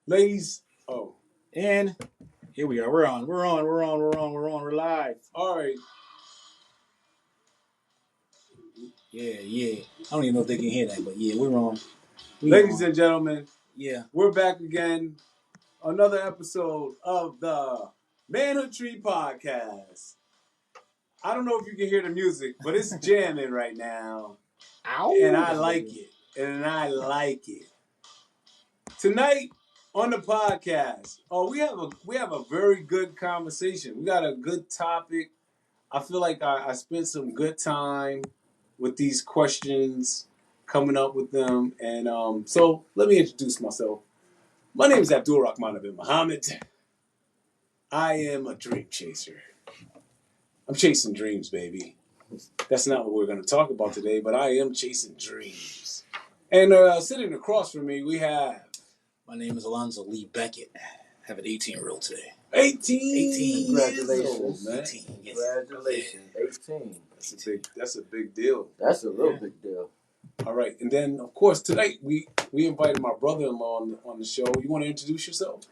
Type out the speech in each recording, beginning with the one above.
Ladies, And here we are. We're on. We're live. all right. Yeah. I don't even know if they can hear that, but yeah, we're on. Ladies and gentlemen, Yeah. we're back again. Another episode of the Manhood Tree Podcast. I don't know if you can hear the music, but it's jamming right now. Ow. And I like it. Tonight on the podcast, we have a very good conversation. We got a good topic. I feel like I spent some good time with these questions, coming up with them. And so let me introduce myself. My name is Abdul Rahman bin Muhammad. I am a dream chaser. I'm chasing dreams, baby. That's not what we're going to talk about today, but I am chasing dreams. And sitting across from me, we have... My name is Alonzo Lee Beckett. I have an 18-year-old today. 18 Congratulations, man. 18, yes. Congratulations, 18. That's a big deal. That's a real big deal. All right, and then of course tonight we invited my brother-in-law on the show. You want to introduce yourself?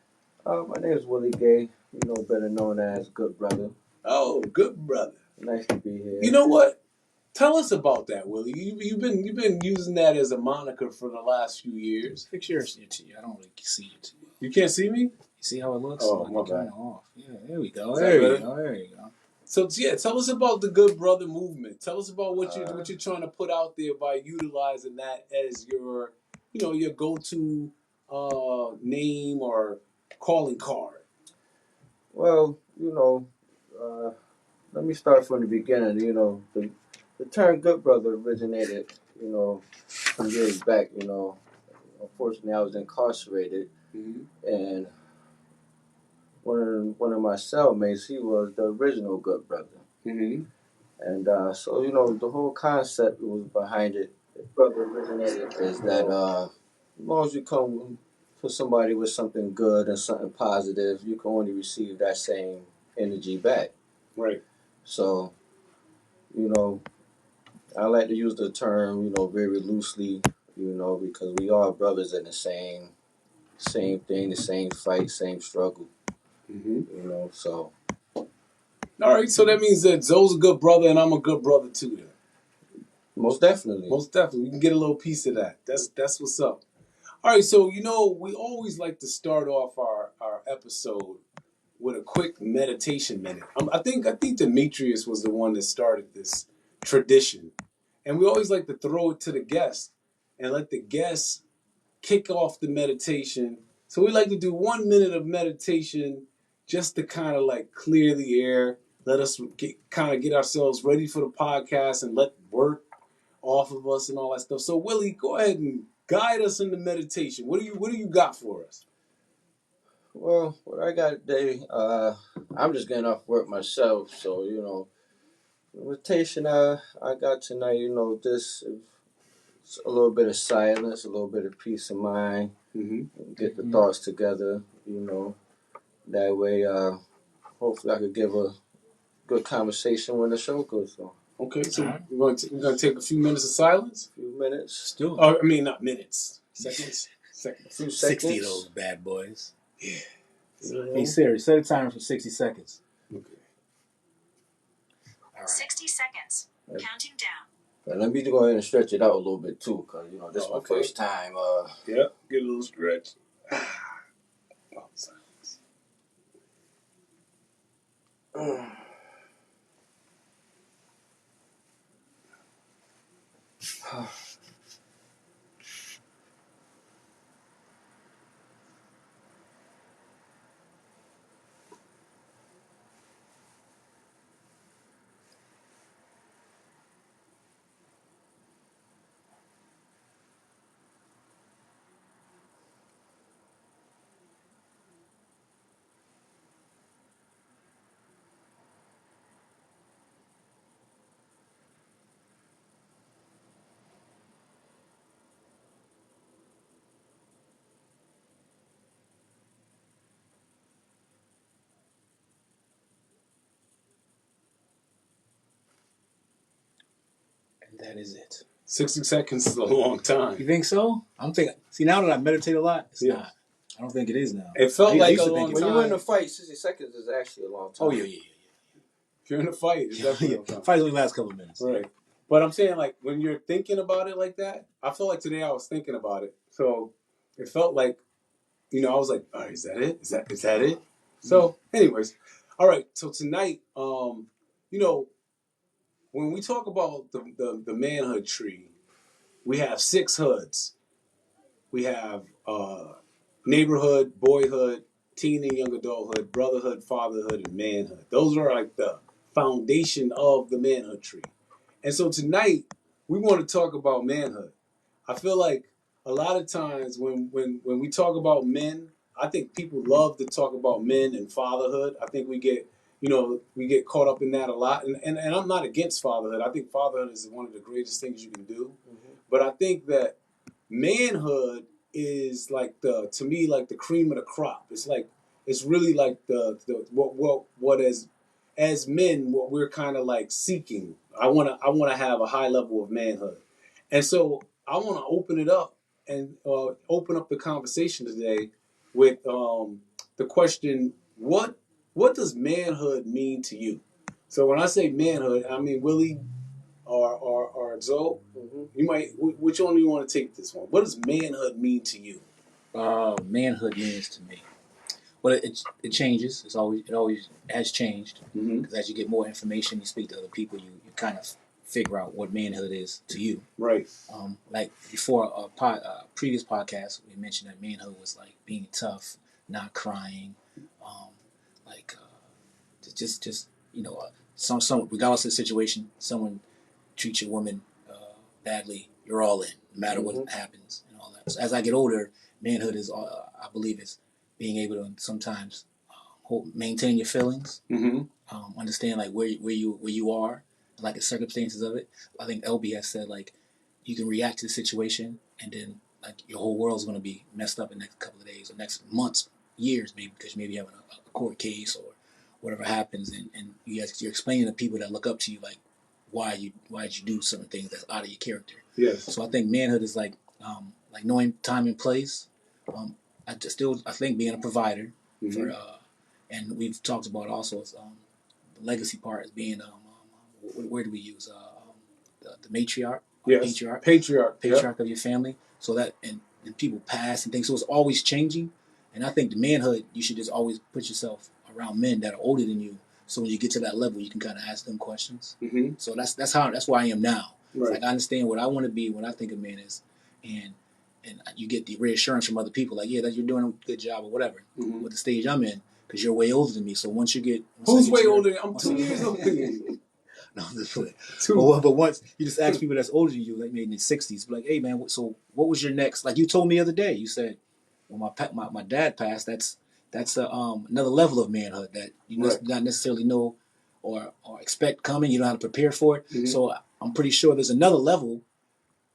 My name is Willie Gay. Better known as Good Brother. Oh, good brother. Nice to be here. You know what? Tell us about that, Willie. You've been using that as a moniker for the last few years. Fix yours to you. I don't really see it. You can't see me? You see how it looks? Oh, my bad. Off. Yeah, there we go. Is There that you better? go. There you go. So yeah, tell us about the Good Brother movement. Tell us about what you're trying to put out there by utilizing that as your your go-to name or calling card. Well, let me start from the beginning. The term Good Brother originated, some years back. Unfortunately, I was incarcerated, and one of my cellmates, he was the original Good Brother. Mm-hmm. And so, the whole concept was behind it. The brother originated is that as long as you come to somebody with something good and something positive, you can only receive that same energy back. Right. So, I like to use the term, very loosely, because we are brothers in the same thing, the same fight, same struggle. Mm-hmm. So. All right, so that means that Zoe's a good brother and I'm a good brother too then. Most definitely. We can get a little piece of that. That's what's up. All right, so we always like to start off our episode with a quick meditation minute. I think Demetrius was the one that started this tradition. And we always like to throw it to the guest and let the guests kick off the meditation. So we like to do 1 minute of meditation just to kind of like clear the air, let us get ourselves ready for the podcast and let work off of us and all that stuff. So Willie, go ahead and guide us in the meditation. What do you got for us? Well, what I got today, I'm just getting off work myself, so the meditation I got tonight, this a little bit of silence, a little bit of peace of mind, get the thoughts together, that way, hopefully I could give a good conversation when the show goes on. Okay, so we're going to take a few minutes of silence. A few minutes. Still. I mean, not minutes. Seconds. A few 60 seconds. of those bad boys. Yeah. Hey Siri, set a timer for 60 seconds. Okay. All right. 60 seconds. Counting down. But let me go ahead and stretch it out a little bit too, because this is my first time. Yeah, get a little stretch. Silence. And that is it. 60 seconds is a long time. You think so? I'm thinking. See, now that I meditate a lot, it's not. I don't think it is now. It felt I like a used to think long it When was. you're in a time. fight, 60 seconds is actually a long time. Oh yeah. If you're in a fight, it's definitely a long time. Fights only last a couple of minutes. Right. But I'm saying, like, when you're thinking about it like that, I feel like today I was thinking about it. So it felt like, I was like, all right, is that it? Is that it? So, anyways, all right. So tonight, when we talk about the manhood tree, we have 6 hoods. We have neighborhood, boyhood, teen and young adulthood, brotherhood, fatherhood, and manhood. Those are like the foundation of the manhood tree. And so tonight we want to talk about manhood. I feel like a lot of times when we talk about men, I think people love to talk about men and fatherhood. I think we get caught up in that a lot. And I'm not against fatherhood. I think fatherhood is one of the greatest things you can do. Mm-hmm. But I think that manhood is like to me like the cream of the crop. It's really like the what as men what we're kind of like seeking. I wanna have a high level of manhood, and so I want to open it up and open up the conversation today with the question: what does manhood mean to you? So when I say manhood, I mean Willie or Zoe. Mm-hmm. You might. Which one do you want to take this one? What does manhood mean to you? Manhood means to me. Well, it changes. It always has changed because as you get more information, you speak to other people, you kind of figure out what manhood is to you. Right. Like before previous podcast, we mentioned that manhood was like being tough, not crying, like just some regardless of the situation, someone treats your woman badly, you're all in, no matter what happens and all that. So as I get older, manhood is, I believe, is being able to sometimes maintain your feelings, understand like where you are, like the circumstances of it. I think LB has said like you can react to the situation and then like your whole world's going to be messed up in the next couple of days or next months, years maybe because maybe you're having a court case or whatever happens, and you're explaining to people that look up to you like why did you do certain things that's out of your character. Yes. So I think manhood is like knowing time and place. I think being a provider for and we've talked about also the legacy part as being where do we use the matriarch, yes, patriarch of your family. So that and people pass and things. So it's always changing. And I think the manhood you should just always put yourself around men that are older than you. So when you get to that level, you can kind of ask them questions. Mm-hmm. So that's where I am now. Right. Like I understand what I want to be when I think of man is, and you get the reassurance from other people like that you're doing a good job or whatever. Mm-hmm. With the stage I'm in, because you're way older than me. So once who's way older? I'm 2 years older than you. No, I'm just playing. But once you just ask people that's older than you, like maybe in their 60s, like, hey man, so what was your next? Like you told me the other day, you said, well, my dad passed. That's another level of manhood that you not necessarily know or expect coming. You know how to prepare for it. Mm-hmm. So I'm pretty sure there's another level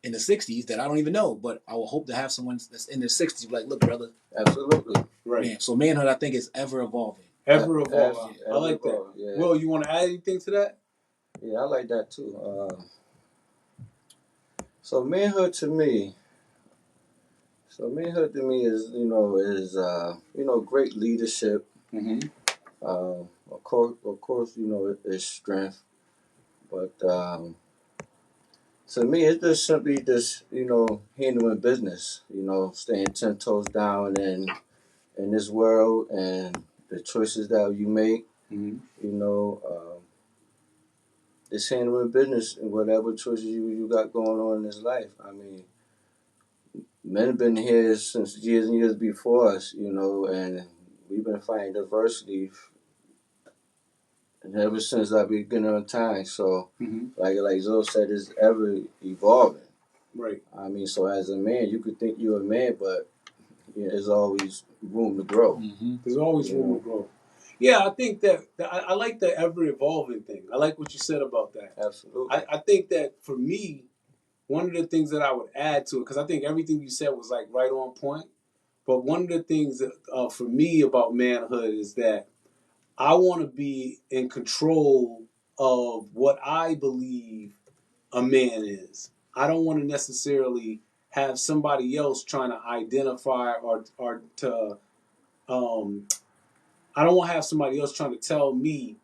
in the 60s that I don't even know, but I will hope to have someone that's in their 60s be like, look, brother. Absolutely. Right. Man, so manhood, I think, is ever evolving. Ever evolving. I like that. Yeah. Will, you want to add anything to that? Yeah, I like that too. So manhood to me is great leadership. Mm-hmm. Of course, it's strength, but to me, it's just simply just handling business. Staying 10 toes down in this world and the choices that you make. Mm-hmm. Just handling business and whatever choices you got going on in this life. I mean, men have been here since years and years before us, and we've been fighting diversity and ever since the beginning of time. So, like Zoe said, it's ever evolving. Right. I mean, so as a man, you could think you're a man, but there's always room to grow. Mm-hmm. There's always room to grow. Yeah, I think that I like the ever evolving thing. I like what you said about that. Absolutely. I think that for me, one of the things that I would add to it, because I think everything you said was like right on point. But one of the things that, for me about manhood is that I want to be in control of what I believe a man is. I don't want to necessarily have somebody else trying to identify or to I don't want to have somebody else trying to tell me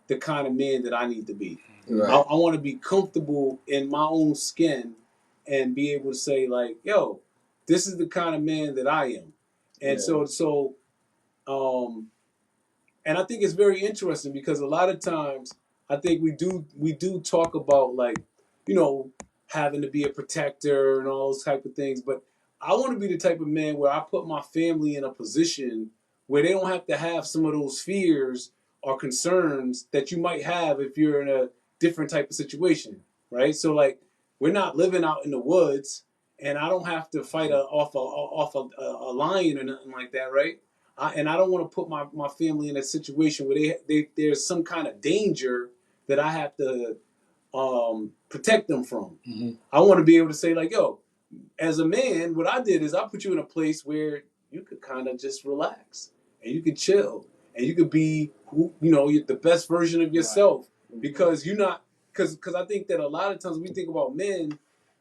the kind of man that I need to be. Right. I want to be comfortable in my own skin and be able to say like, yo, this is the kind of man that I am. And um, and I think it's very interesting because a lot of times I think we do talk about like, you know, having to be a protector and all those type of things, but I want to be the type of man where I put my family in a position where they don't have to have some of those fears or concerns that you might have if you're in a different type of situation, right? So like we're not living out in the woods and I don't have to fight off a lion or nothing like that, right? And I don't want to put my family in a situation where there's some kind of danger that I have to protect them from. Mm-hmm. I want to be able to say like, yo, as a man, what I did is I put you in a place where you could kind of just relax and you could chill and you could be, the best version of yourself. Right. Because you're not, because I think that a lot of times when we think about men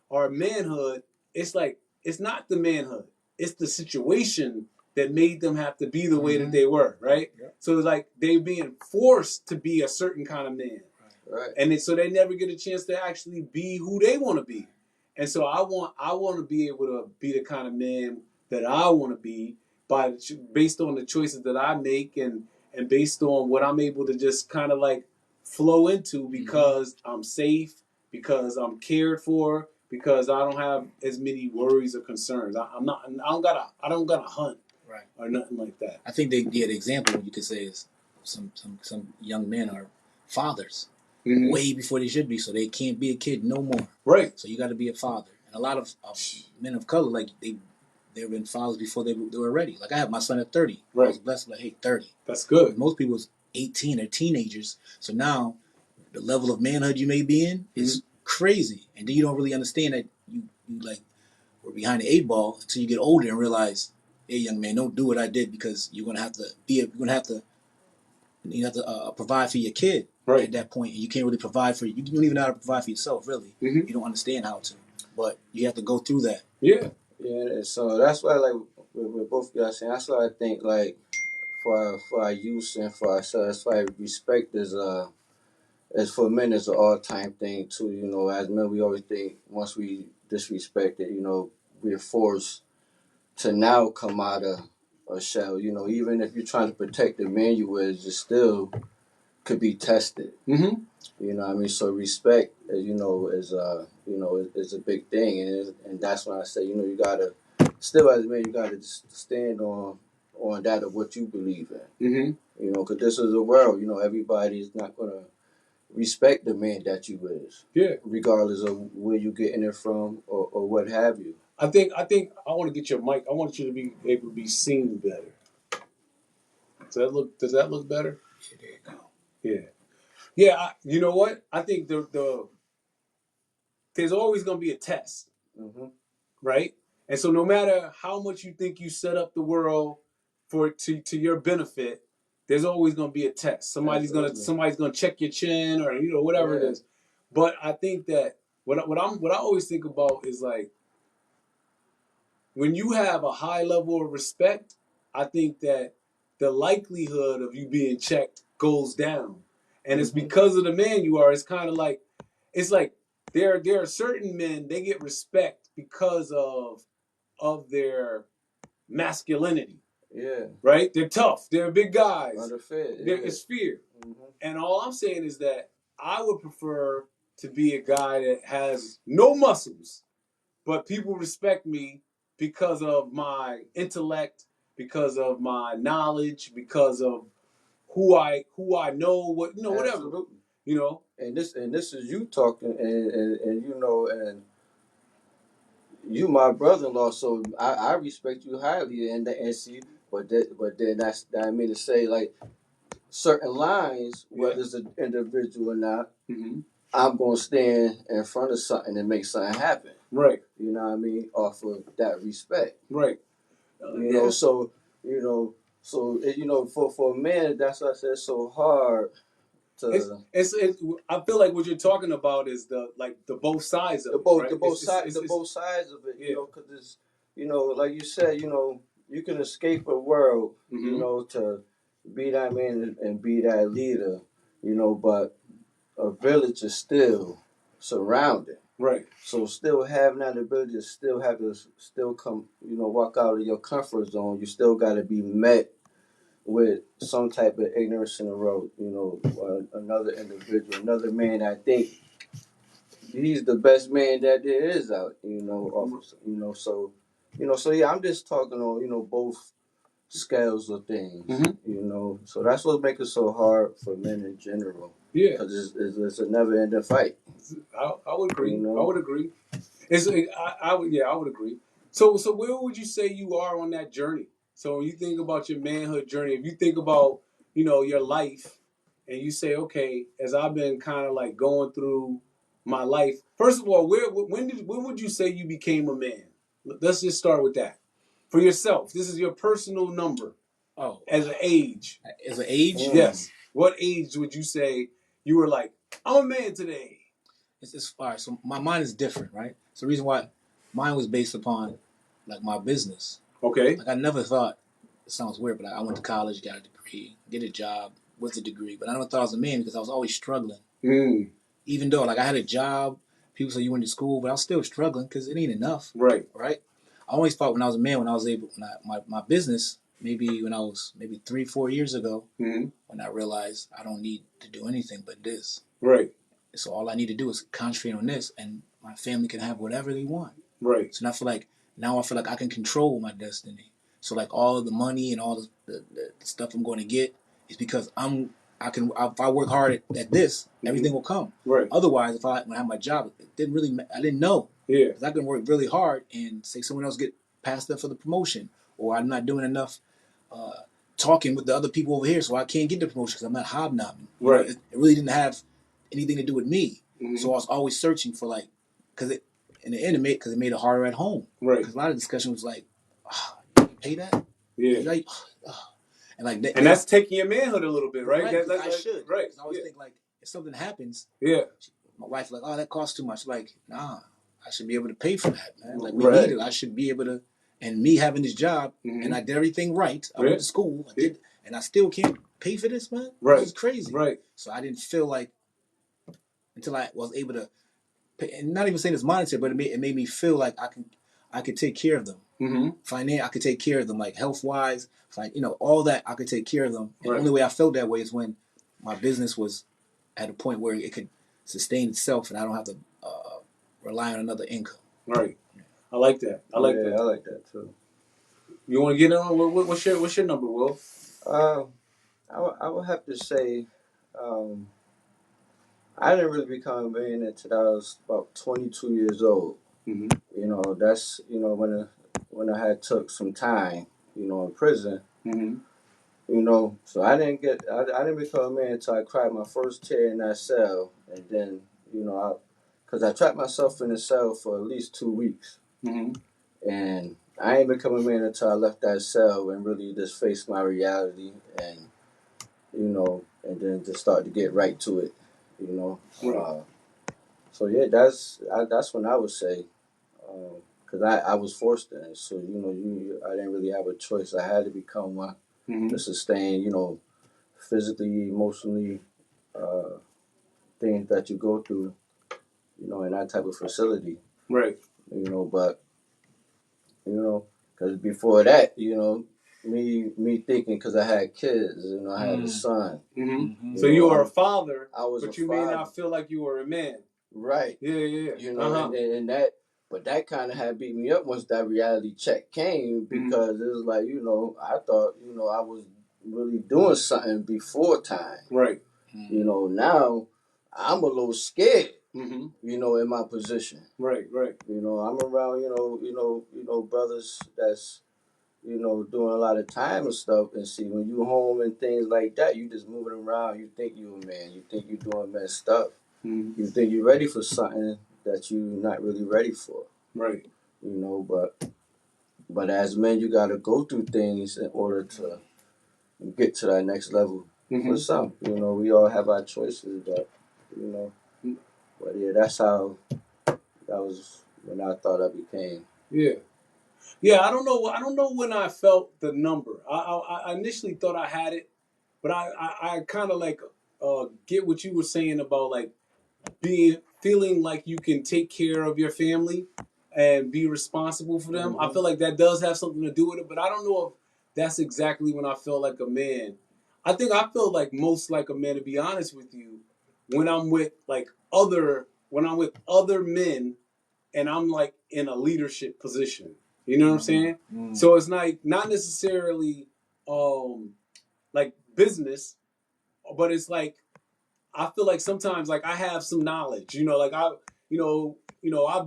or manhood, it's like, it's not the manhood. It's the situation that made them have to be the way that they were, right? Yeah. So it's like they being forced to be a certain kind of man. Right. And so they never get a chance to actually be who they want to be. And so I want to be able to be the kind of man that I want to be based on the choices that I make and based on what I'm able to just kind of like flow into because I'm safe, because I'm cared for, because I don't have as many worries or concerns. I don't gotta hunt Right. or nothing like that. I think the example you could say is some young men are fathers way before they should be, so they can't be a kid no more. Right. So you got to be a father. And a lot of men of color, like they've been fathers before they were ready. Like I have my son at 30. Right. I was blessed like, hey, 30. That's good. Most people's 18, they're teenagers. So now the level of manhood you may be in is crazy, and then you don't really understand that you like were behind the 8 ball until you get older and realize, hey, young man, don't do what I did because you're gonna have to provide for your kid at that point, and you can't really provide for you. You don't even know how to provide for yourself, really. You don't understand how to, but you have to go through that. Yeah. Yeah, so that's why, like, with both of y'all saying, that's why I think, like, for our youth and for ourselves, that's why respect is as for men is an all time thing too. You know, as men, we always think once we disrespect it, we're forced to now come out of a shell. You know, even if you're trying to protect the man you is, it still could be tested. Mm-hmm. You know what I mean? So respect, is a big thing, and that's when I say, you gotta still as a man, you gotta stand on that of what you believe in. Mm-hmm. You know, because this is a world. You know, everybody's not gonna respect the man that you is. Yeah. Regardless of where you getting it from or what have you. I think I want to get your mic. I want you to be able to be seen better. Does that look better? Yeah, there you go. Yeah. Yeah, you know what? I think there's always going to be a test, right? And so no matter how much you think you set up the world to your benefit, there's always going to be a test. Somebody's going to check your chin or whatever it is. But I think that what I always think about is like when you have a high level of respect, I think that the likelihood of you being checked goes down. And it's because of the man you are. It's kind of like, it's like there are certain men, they get respect because of their masculinity. Yeah. Right? They're tough. They're big guys. Under fear. It's fear. And all I'm saying is that I would prefer to be a guy that has no muscles, but people respect me because of my intellect, because of my knowledge, because of who I know, whatever. Absolutely. You know. And this is you talking, and you my brother-in-law, so I respect you highly, and see, but then that I mean to say, like, certain lines, whether it's an individual or not, I'm gonna stand in front of something and make something happen. Right. You know what I mean? Off of that respect. Right. So for a man, that's why I said it's so hard it's I feel like what you're talking about is the both sides of it, right? The both sides of it, Yeah. you know, because it's, you know, like you said, you know, you can escape a world, you know, to be that man and be that leader, you know, but a village is still surrounded. Right. So still having that ability to still have to still come, you know, walk out of your comfort zone, you still got to be met with some type of ignorance in the road, you know, another individual, another man. I think he's the best man that there is out, you know, officer, you know, so, you know, so yeah, I'm just talking on, you know, both scales of things, you know, so that's what makes it so hard for men in general. Yeah. Because it's a never ending fight. I would agree. You know? I would agree. I would, yeah, I would agree. So where would you say you are on that journey? So when you think about your manhood journey, if you think about, you know, your life and you say, okay, as I've been kind of like going through my life, first of all, when would you say you became a man? Let's just start with that. For yourself, this is your personal number. Oh, as an age. As an age? Yes. What age would you say you were like, I'm a man today? It's all right. So my mind is different, right? So the reason why mine was based upon like my business. Okay. Like I never thought. It sounds weird, but I went to college, got a degree, get a job with a degree, but I never thought I was a man because I was always struggling. Even though like I had a job, people say you went to school, but I was still struggling because it ain't enough. Right. Right. I always thought when I was a man, when I was able, my business, maybe when I was maybe 3-4 years ago, when I realized I don't need to do anything but this. Right. So all I need to do is concentrate on this, and my family can have whatever they want. Right. So now I feel like I can control my destiny. So like all of the money and all the stuff I'm going to get is because if I work hard at this, everything will come. Right. Otherwise, when I had my job, I didn't know. Yeah. Because I can work really hard and say someone else get passed up for the promotion, or I'm not doing enough talking with the other people over here, so I can't get the promotion because I'm not hobnobbing. Right. It really didn't have anything to do with me. So I was always searching for like, because it made it harder at home. Right. Because a lot of discussion was like, you pay that? Yeah. Like, and like that, and that's taking your manhood a little bit, right? Right. That's I should. Right. I always think like if something happens, my wife like, oh, that costs too much. Like, nah, I should be able to pay for that, man. Like we need it. I should be able to. And me having this job and I did everything right. I went to school, and I still can't pay for this, man. Right. This is crazy. Right. So I didn't feel like until I was able to. And not even saying it's monetary, but it made me feel like I could take care of them. I could take care of them, like health wise, all that. I could take care of them. And the only way I felt that way is when my business was at a point where it could sustain itself, and I don't have to rely on another income. Right. I like that. I like that. I like that too. You want to get on? What's your number, Will? I would have to say. I didn't really become a millionaire until I was about 22 years old. You know, that's, you know, when I had took some time, you know, in prison. You know, so I didn't become a man until I cried my first tear in that cell, and then, you know, because I trapped myself in the cell for at least 2 weeks, and I ain't become a man until I left that cell and really just faced my reality, and you know, and then just start to get right to it. You know, so yeah, that's when I would say, because I was forced in it. So you know, I didn't really have a choice. I had to become one to sustain, you know, physically, emotionally, things that you go through, you know, in that type of facility. Right. You know, but you know, because before that, you know, me thinking because I had kids, you know, I had a son. So you were a father, but you may not feel like you were a man. Right. Yeah. You know, and that, but that kind of had beat me up once that reality check came, because it was like, you know, I thought, you know, I was really doing something before time. Right. You know, now I'm a little scared. You know, in my position. Right. You know, I'm around, you know, brothers that's, you know, doing a lot of time and stuff, and see, when you home and things like that, you just moving around, you think you a man, you think you doing man stuff. You think you're ready for something that you're not really ready for. Right. You know, but as men, you got to go through things in order to get to that next level. For some, you know, we all have our choices, but you know, but yeah, that's how that was when I thought I became. Yeah. Yeah, I don't know. I don't know when I felt the number. I initially thought I had it, but I kind of like get what you were saying about like feeling like you can take care of your family and be responsible for them. I feel like that does have something to do with it, but I don't know if that's exactly when I felt like a man. I think I feel like most like a man, to be honest with you, when I'm with other men and I'm like in a leadership position. You know what I'm saying? So it's not necessarily um like business, but it's like I feel like sometimes like I have some knowledge. Like I've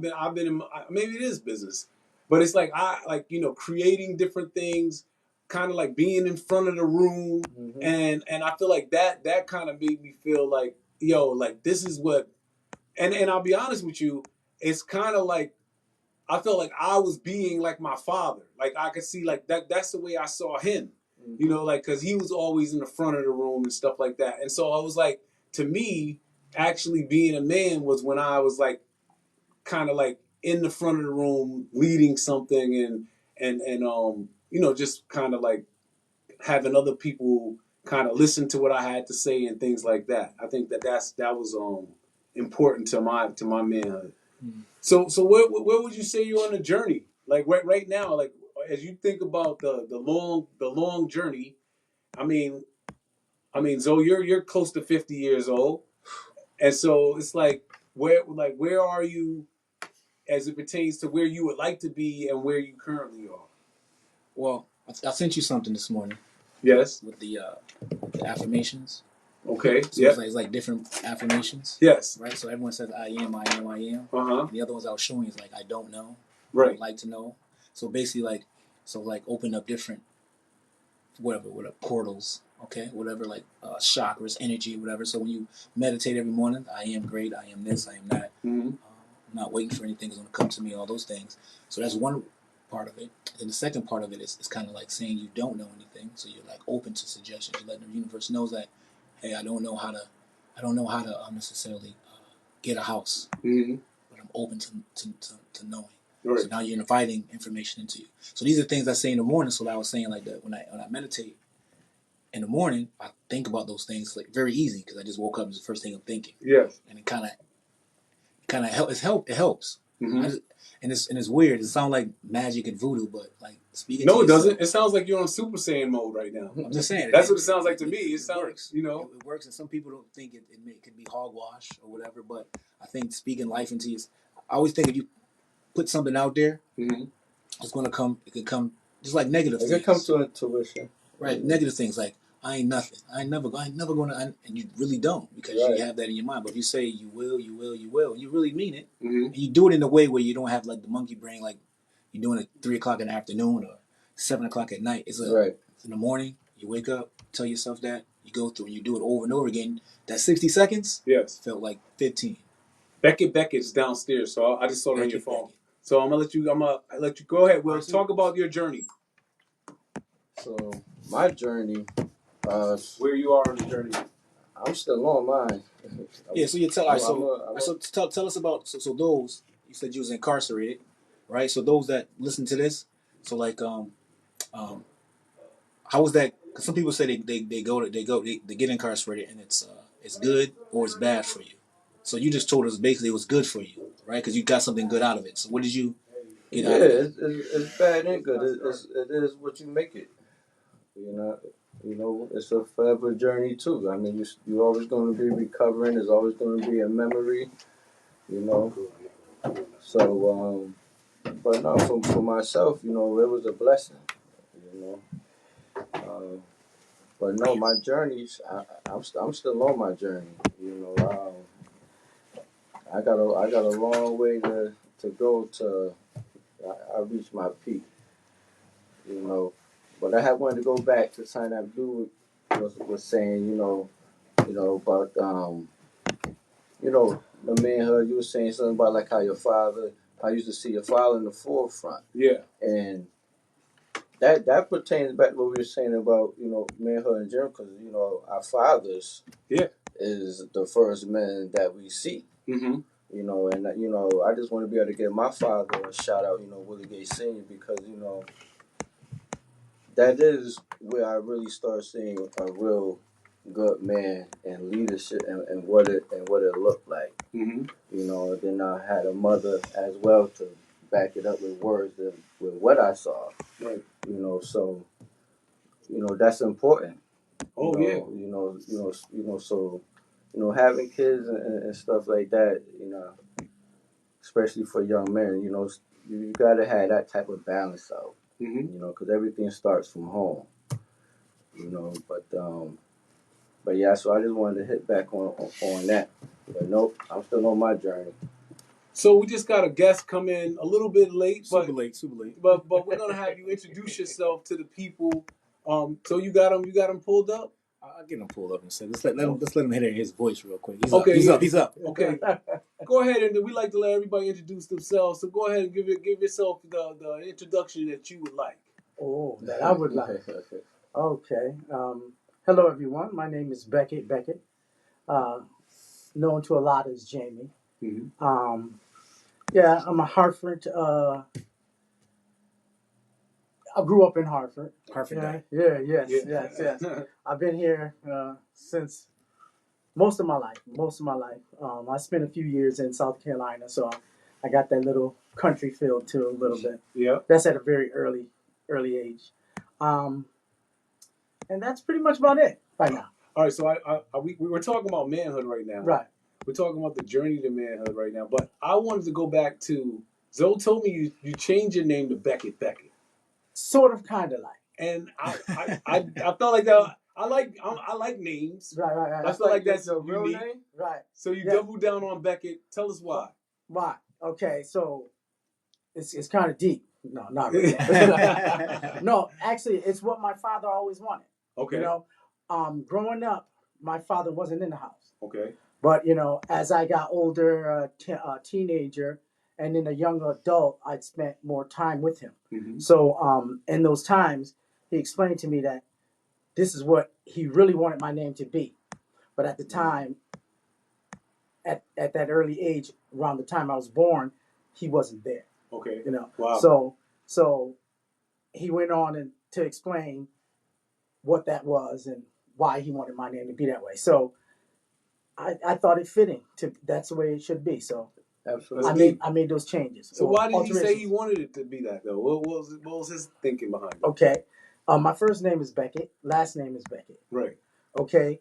been in maybe it is business, but it's like I like creating different things, kind of like being in front of the room, and I feel like that kind of made me feel like like this is what, and I'll be honest with you, it's kind of like I felt like I was being like my father. Like I could see like that's the way I saw him. Like because he was always in the front of the room and stuff like that. And so I was like, to me, actually being a man was when I was like kind of like in the front of the room leading something and just kind of like having other people kind of listen to what I had to say and things like that. I think that was important to my manhood. So where would you say you're on the journey? Like right now, like as you think about the long journey. I mean, Zoe, you're close to 50 years old, and so it's like where are you as it pertains to where you would like to be and where you currently are? Well, I sent you something this morning. Yes. With the affirmations. Okay. So it's like different affirmations. Yes. Right. So everyone says I am, I am, I am. And the other ones I was showing is like I don't know. Right. I would like to know. So basically like open up different whatever portals. Okay. Whatever like chakras, energy, whatever. So when you meditate every morning, I am great. I am this. I am that. I'm not waiting for anything that's going to come to me. All those things. So that's one part of it. And the second part of it is kind of like saying you don't know anything, so you're like open to suggestions. You're letting the universe knows that, hey, I don't know how to necessarily get a house, but I'm open to knowing. Right. So now you're inviting information into you. So these are things I say in the morning. So I was saying like that when I meditate in the morning, I think about those things like very easy because I just woke up and it's the first thing I'm thinking. Yes. And it kind of helps. It helps. And it's weird. It sounds like magic and voodoo, but like speaking. No, it doesn't. It sounds like you're on Super Saiyan mode right now. I'm just saying. That's what it sounds like to me. It sounds, it works, and some people don't think it could be hogwash or whatever. But I think speaking life into you, I always think if you put something out there, it's gonna come. It could come just like negative things. It comes to intuition, right? Negative things like I ain't nothing. I ain't never gonna, and you really don't because you have that in your mind. But if you say you will, and you really mean it, and you do it in a way where you don't have like the monkey brain, like you're doing it 3 o'clock in the afternoon or 7 o'clock at night. It's in the morning. You wake up, tell yourself that you go through, and you do it over and over again. That 60 seconds, felt like 15. Beckett's downstairs, so I just saw her on your phone. So I'm gonna let you go ahead. We'll talk about your journey. So my journey, where you are on the journey. I'm still on mine. So you tell. Tell us about those. You said you was incarcerated, right? So those that listen to this, so like how was that? Because some people say they get incarcerated and it's good or it's bad for you. So you just told us basically it was good for you, right? Because you got something good out of it. So what did you get out of it? It's bad and good. It is what you make it. You know, it's a forever journey too. I mean, you're always going to be recovering. There's always going to be a memory. You know. So, but no, for myself, it was a blessing. You know. But no, my journeys, I'm still on my journey. I got a long way to go to I reach my peak. But I had wanted to go back to something that Blue was saying. About the manhood. You were saying something about like how you used to see your father in the forefront. Yeah. And that pertains back to what we were saying about manhood in general, because our fathers Yeah. is the first men that we see. Mm-hmm. And I just want to be able to give my father a shout out, Willie Gay Senior, because that is where I really start seeing a real good man and leadership and what it looked like. Mm-hmm. Then I had a mother as well to back it up with words and with what I saw. Right. So that's important. Oh yeah. So having kids and stuff like that. Especially for young men, you got to have that type of balance out. Mm-hmm. Because everything starts from home. But yeah, so I just wanted to hit back on that. But nope, I'm still on my journey. So we just got a guest come in a little bit late, Super late. but we're gonna have you introduce yourself to the people. So you got him pulled up. I'll get him pulled up and say, let's let him hear his voice real quick. He's Okay, up. He's up. Okay, go ahead, and we like to let everybody introduce themselves. So go ahead and give yourself the introduction that you would like. Oh, that I would like. Okay. Hello, everyone. My name is Beckett. Uh, Known to a lot as Jamie. Mm-hmm. Yeah, I'm a Hartford. I grew up in Hartford. Hartford. Yeah. Yes. I've been here since most of my life. I spent a few years in South Carolina, so I got that little country feel too a little bit. Yeah. That's at a very early age. And that's pretty much about it right now. All right, so we were talking about manhood right now. Right. We're talking about the journey to manhood right now. But I wanted to go back to Zoe told me you changed your name to Beckett. Sort of, kind of like. And I felt like that. I like names. Right. I feel like that's your real unique. name. Right. So you doubled down on Beckett. Tell us why. Why? Okay, so it's kind of deep. No, not really. No, actually, it's what my father always wanted. Okay. Growing up, my father wasn't in the house. Okay. But as I got older, teenager, and then a young adult, I'd spent more time with him. Mm-hmm. So in those times, he explained to me that this is what he really wanted my name to be. But at the time, at that early age, around the time I was born, he wasn't there. Okay. Wow. So he went on to explain what that was and why he wanted my name to be that way. So I thought it fitting that's the way it should be. So absolutely, I made those changes. So why did he say he wanted it to be that though? What was his thinking behind it? Okay, my first name is Beckett. Last name is Beckett. Right. Okay,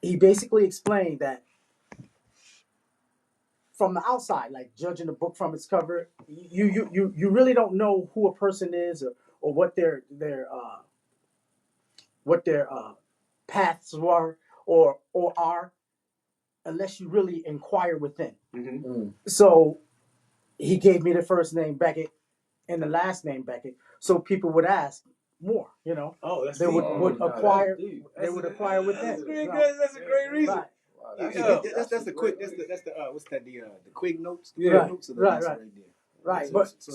he basically explained that from the outside, like judging a book from its cover, you really don't know who a person is or what their paths were or are unless you really inquire within. Mm-hmm. So he gave me the first name Beckett and the last name Beckett, so people would ask more. Oh, that's they deep. would acquire. That's They would acquire within. That's great. That's a great reason. Right. That's the quick. That's the what's that? The quick notes. Yeah. Right. Notes of the Right. notes Right. there. Right.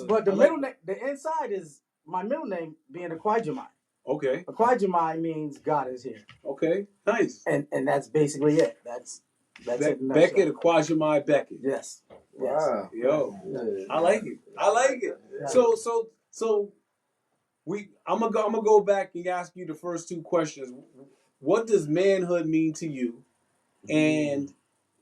But the middle name, the inside is my middle name being Akwajamai. Okay. Akwajamai means God is here. Okay. Nice. And that's basically it. That's it. Beckett, Akwajamai Beckett. Yes. Wow. Yo, Yeah. I like it. Yeah. So I'm gonna go back and ask you the first two questions. What does manhood mean to you, and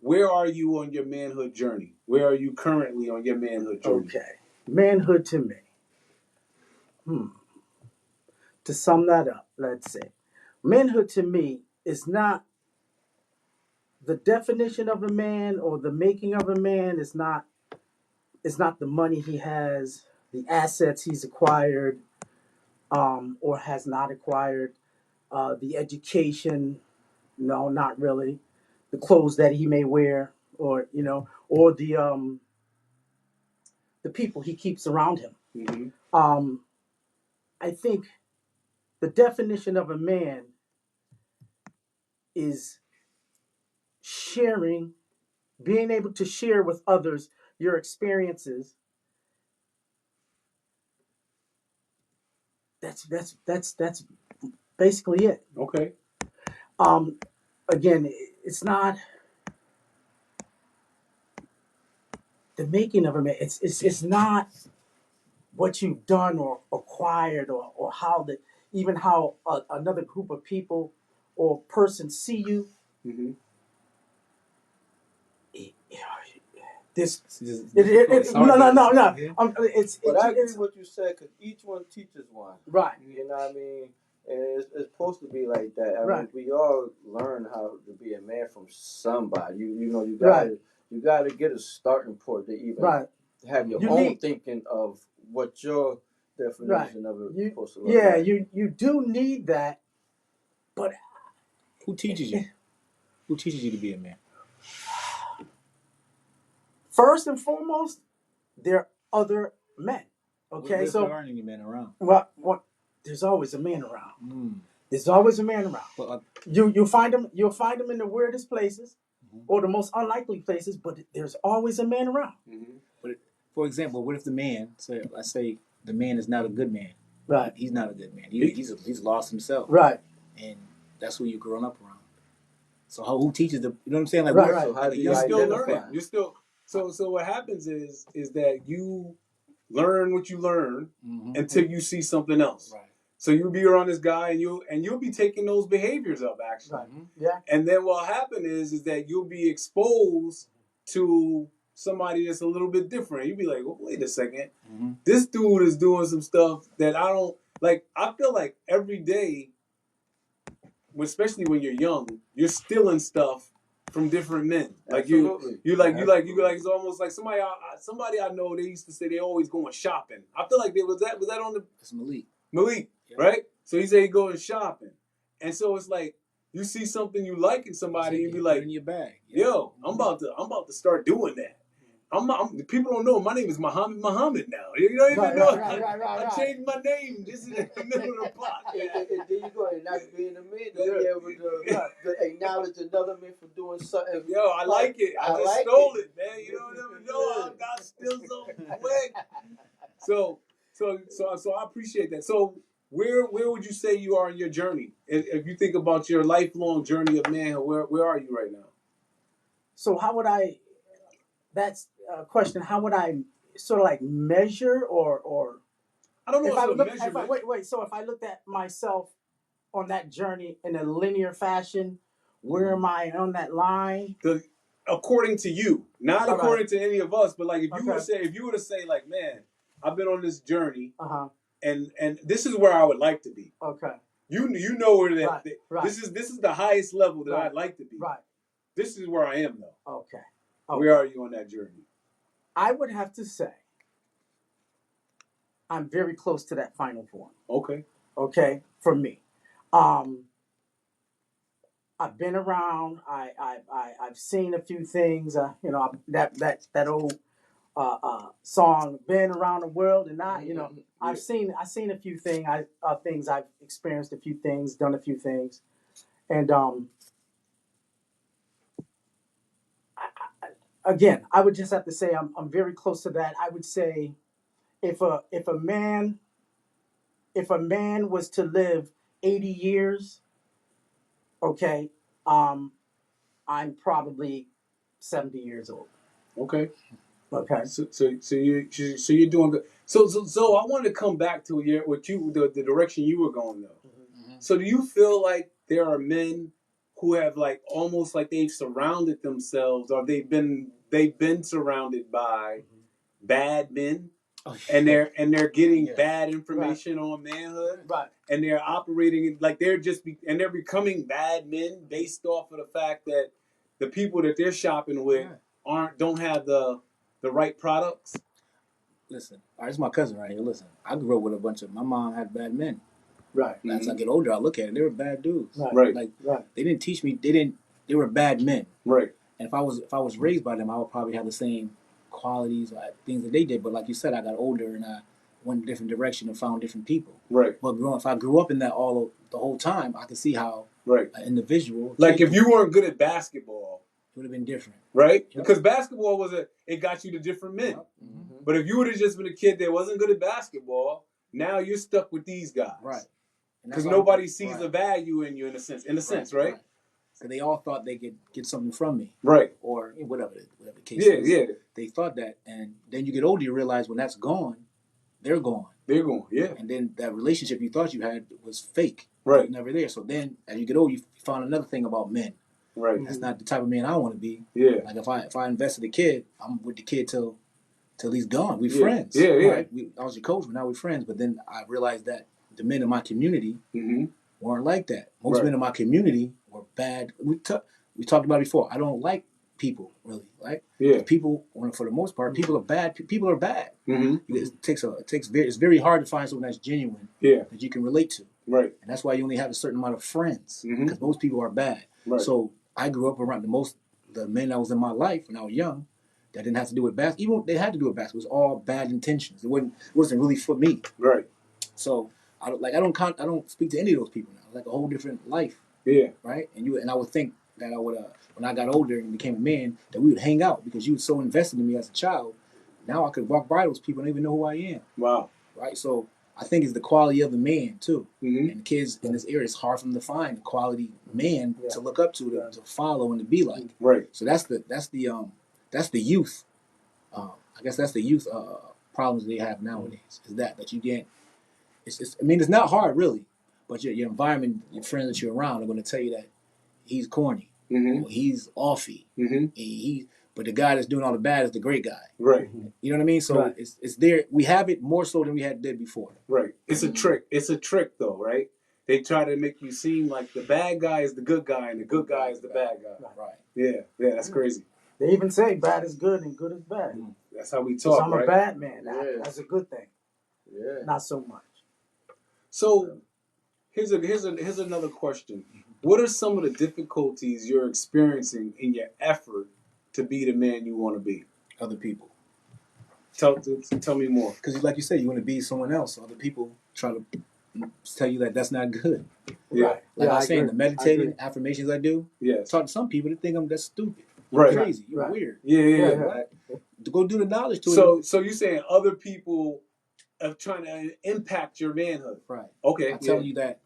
where are you on your manhood journey? Where are you currently on your manhood journey? Okay, manhood to me. To sum that up, let's say, manhood to me is not the definition of a man or the making of a man. It's not the money he has, the assets he's acquired, or has not acquired, the education. No, not really. The clothes that he may wear, or or the people he keeps around him. Mm-hmm. I think the definition of a man is sharing, being able to share with others your experiences that's basically it. Okay. Again, it's not the making of a man. It's not what you've done or acquired or how the even how another group of people or person see you. Mm-hmm. This Sorry, no. yeah. But I agree It's with what you said because each one teaches one. right. You know what I mean? And it's supposed to be like that. I Right. mean, we all learn how to be a man from somebody. You know, Right. you gotta get a starting point to even Right. have your You own need thinking of what your right. definition of it You supposed to look yeah. like. You do need that, but Who teaches you? Who teaches you to be a man? first and foremost, there are other men. Okay, What if so there aren't any men around? what? There's always a man around. Mm. There's always a man around. But You'll find them. You'll find them in the weirdest places, Mhm. or the most unlikely places. But there's always a man around. Mm-hmm. for example, what if the man? So let's say the man is not a good man. Right. He's not a good man. He's lost himself. Right. And that's who you're growing up around. So who teaches the? You know what I'm saying? Like, Right, what, right. So how like do a you You're young still boy- identify? learning. You're still so what happens is that you learn what you learn Mhm. until you see something else. Right. So you'll be around this guy and you'll be taking those behaviors up actually. Right. Yeah. And then what'll happen is that you'll be exposed to somebody that's a little bit different. You'll be like, well, wait a second. Mhm. This dude is doing some stuff that I don't like. I feel like every day, especially when you're young, you're stealing stuff from different men. Like Absolutely. you like it's almost like somebody I know. They used to say they always going shopping. I feel like was that on the It's Malik. Malik, Yep. right? So he said he going shopping, and so it's like you see something you like in somebody, you be Put like, it in your bag. "Yo, I'm about to start doing that." People don't know my name is Muhammad now. You don't even know. I changed my name just in the middle of the podcast. And then you go and not being a man to be able to acknowledge another man for doing something. Yo, I like it. I just like stole it, man. You don't never know. I got still so quick. So I appreciate that. So where would you say you are in your journey? If you think about your lifelong journey of manhood, where are you right now? So how would I? That's a question. How would I sort of like measure or I don't know if I if it's a look? If I, measurement. wait. So if I looked at myself on that journey in a linear fashion, where am I on that line? According to you, not All according to any of us, but like if Okay. you were to say like, man, I've been on this journey, Uh-huh. and this is where I would like to be. Okay. You know where that Right. this is the highest level that Right. I'd like to be. Right. This is where I am though. Okay. Where are you on that journey? I would have to say I'm very close to that final form. Okay. Okay, for me. I've been around. I've seen a few things. You know, that old song, "Been Around the World," and I've seen a few things. Things I've experienced, a few things, done a few things, and again, I would just have to say I'm very close to that. I would say if a man was to live 80 years, okay, I'm probably 70 years old. Okay. Okay. So you're doing good. So I wanted to come back to the direction you were going though. Mm-hmm. So do you feel like there are men who have like almost like they've surrounded themselves or they've been surrounded by bad men and they're getting bad information on manhood Right. and they're operating like they're becoming bad men based off of the fact that the people that they're shopping with don't have the right products. Listen, this is my cousin right here. Listen, I grew up with a bunch of. My mom had bad men. Right. As I get older, I look at it. They were bad dudes. Right. Like Right. they didn't teach me. They were bad men. Right. And if I was raised by them, I would probably have the same qualities, things that they did. But like you said, I got older and I went a different direction and found different people. Right. But if I grew up in that the whole time, I could see how right an individual. Like if you weren't good at basketball, it would have been different. Right. Yep. Because basketball it got you to different men. Mm-hmm. But if you would have just been a kid that wasn't good at basketball, Now you're stuck with these guys. Right. Because nobody sees the value in you in a sense, right? Because they all thought they could get something from me. Right. Or whatever the case is. Yeah. They thought that. And then you get older, you realize when that's gone, they're gone. They're gone, yeah. And then that relationship you thought you had was fake. Right. It was never there. So then as you get older, you find another thing about men. Right. That's not the type of man I want to be. Yeah. Like if I invested a kid, I'm with the kid till he's gone. We Yeah. friends. Yeah. Right? I was your coach, but now we're friends. But then I realized that the men in my community weren't like that. Most men in my community were bad. We talked about it before. I don't like people really, right? Yeah. People, for the most part, people are bad. People are bad. Mm-hmm. It's very hard to find someone that's genuine. Yeah. That you can relate to. Right. And that's why you only have a certain amount of friends because most people are bad. Right. So I grew up around the men that was in my life when I was young that didn't have to do with basketball. Even they had to do with basketball. It was all bad intentions. It wasn't really for me. Right. So I don't speak to any of those people now. It's like a whole different life. Yeah. Right. And I would think that I would when I got older and became a man that we would hang out because you were so invested in me as a child. Now I could walk by those people and don't even know who I am. Wow. Right. So I think it's the quality of the man too. Mm-hmm. And kids in this area, it's hard for them to find a quality man to look up to follow and to be like. Right. So that's the youth. I guess that's the youth problems they have nowadays. Is that you can't. It's not hard really, but your environment, your friends that you're around are going to tell you that he's corny, or he's offy, but the guy that's doing all the bad is the great guy. Right. You know what I mean? So it's there. We have it more so than we did before. Right. It's a trick. It's a trick though, right? They try to make you seem like the bad guy is the good guy and the good guy is the bad guy. Right. Yeah, that's crazy. They even say bad is good and good is bad. That's how we talk, I'm a bad man. That's a good thing. Yeah. Not so much. So here's another question. What are some of the difficulties you're experiencing in your effort to be the man you want to be? Other people. Tell me more. Because like you said, you want to be someone else. So other people try to tell you that that's not good. Yeah. Right. Like I was saying, the meditating affirmations I do. Yes. Talk to some people that think that's stupid. You're right. crazy. You're right. weird. Yeah. What? To go do the knowledge to it. So you're saying other people are trying to impact your manhood. Right. Okay. I'm telling you that.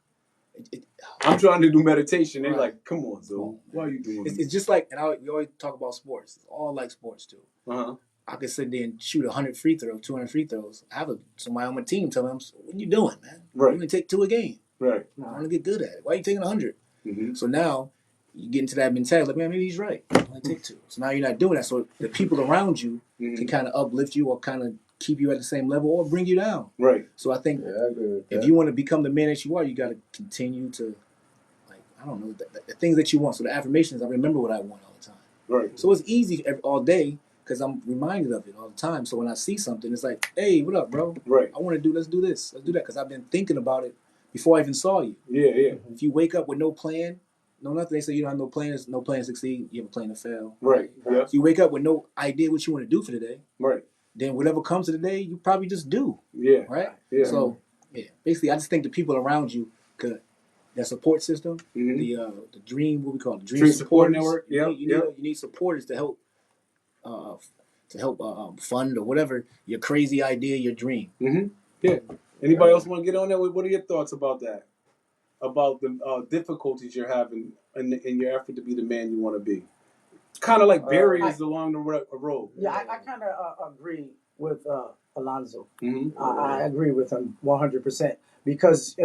I'm trying to do meditation. They're right. like, come on, dude. Why are you doing this? It's just like, we always talk about sports. It's all like sports too. Uh-huh. I could sit there and shoot 100 free throws, 200 free throws. I have somebody on my team tell them, what are you doing, man? Right. You only take 2 a game. Right. I want to get good at it. Why are you taking 100? Mm-hmm. So now you get into that mentality, like, man, maybe he's right. I only take 2. So now you're not doing that. So the people around you can kind of uplift you or kind of keep you at the same level or bring you down. Right. So I think I agree with that. if you want to become the man that you are, you got to continue to, I don't know, the things that you want. So the affirmations, I remember what I want all the time. Right. So it's easy all day because I'm reminded of it all the time. So when I see something, it's like, hey, what up, bro? Right. Let's do this. Let's do that because I've been thinking about it before I even saw you. Yeah. If you wake up with no plan, no nothing, they say you don't have no plans, no plan to succeed, you have a plan to fail. Right. Yeah. If you wake up with no idea what you want to do for the day, right, then whatever comes to the day, you probably just do. Yeah. Right? Yeah. So, basically, I just think the people around you could, that support system, the dream, what we call it, the dream support supporters. network. You need supporters to help fund or whatever your crazy idea, your dream. Mm-hmm. Yeah. Anybody else want to get on that? What are your thoughts about that? About the difficulties you're having in your effort to be the man you want to be? Kind of like barriers along the road. Yeah, I kind of agree with Alonzo. Mm-hmm. I agree with him 100% because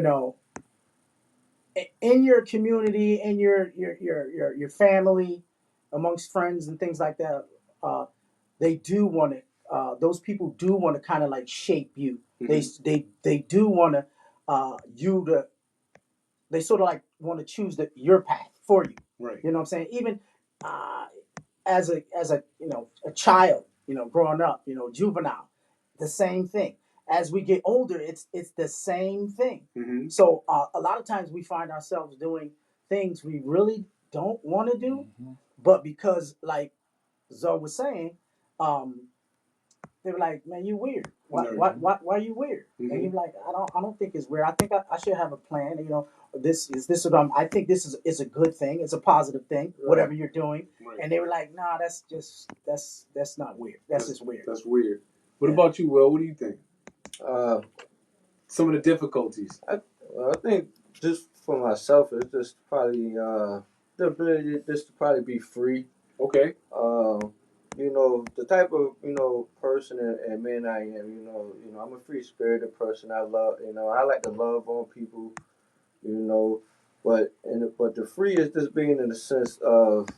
in your community, in your family, amongst friends and things like that, they do want to. Those people do want to kind of like shape you. Mm-hmm. They do want to you to. They sort of like want to choose your path for you. Right. You know what I'm saying? Even as a a child, growing up, juvenile, the same thing. As we get older, it's the same thing. Mm-hmm. So a lot of times we find ourselves doing things we really don't want to do, but because, like Zoe was saying, they were like, "Man, you weird. Why are you weird?" Mm-hmm. And you're like, "I don't think it's weird. I think I should have a plan. This what I think this is a good thing. It's a positive thing. Right. Whatever you're doing." Right. And they were like, "Nah, that's not weird. That's just weird. That's weird." What about you, Will? What do you think? some of the difficulties? I think just for myself, it's just probably the ability just to probably be free. Okay. The type of person and man I am. I'm a free spirited person. I love. I like to love on people. You know, but the free is just being in the sense of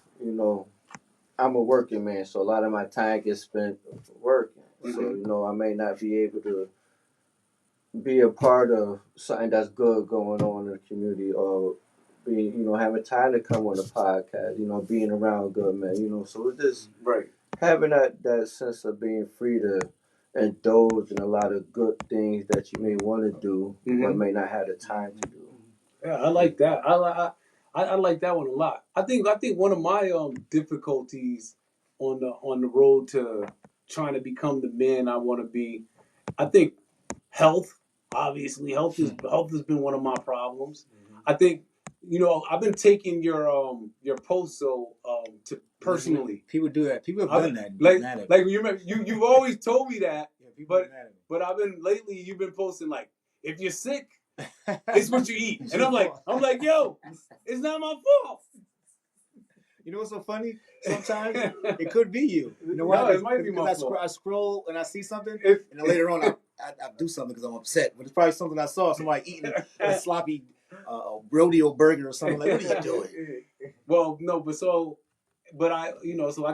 I'm a working man, so a lot of my time gets spent working. So I may not be able to be a part of something that's good going on in the community, or being having time to come on a podcast. Being around good men. So it's just Right. having that sense of being free to indulge in a lot of good things that you may want to do, but may not have the time to do. Yeah, I like that. I like that one a lot. I think one of my difficulties on the road to trying to become the man I want to be, I think health. Obviously, health has been one of my problems. I think I've been taking your post to personally. People do that. People have done that. Like you remember, you've always told me that, Yeah, but I've been lately. You've been posting like, if you're sick, it's what you eat, and I'm like, yo, it's not my fault. You know what's so funny? Sometimes it could be you. You know No, why? it might be my fault. I scroll and I see something, and then later on I do something because I'm upset. But it's probably something I saw somebody eating a sloppy rodeo burger or something. Like, what are you doing? Well, no, but so I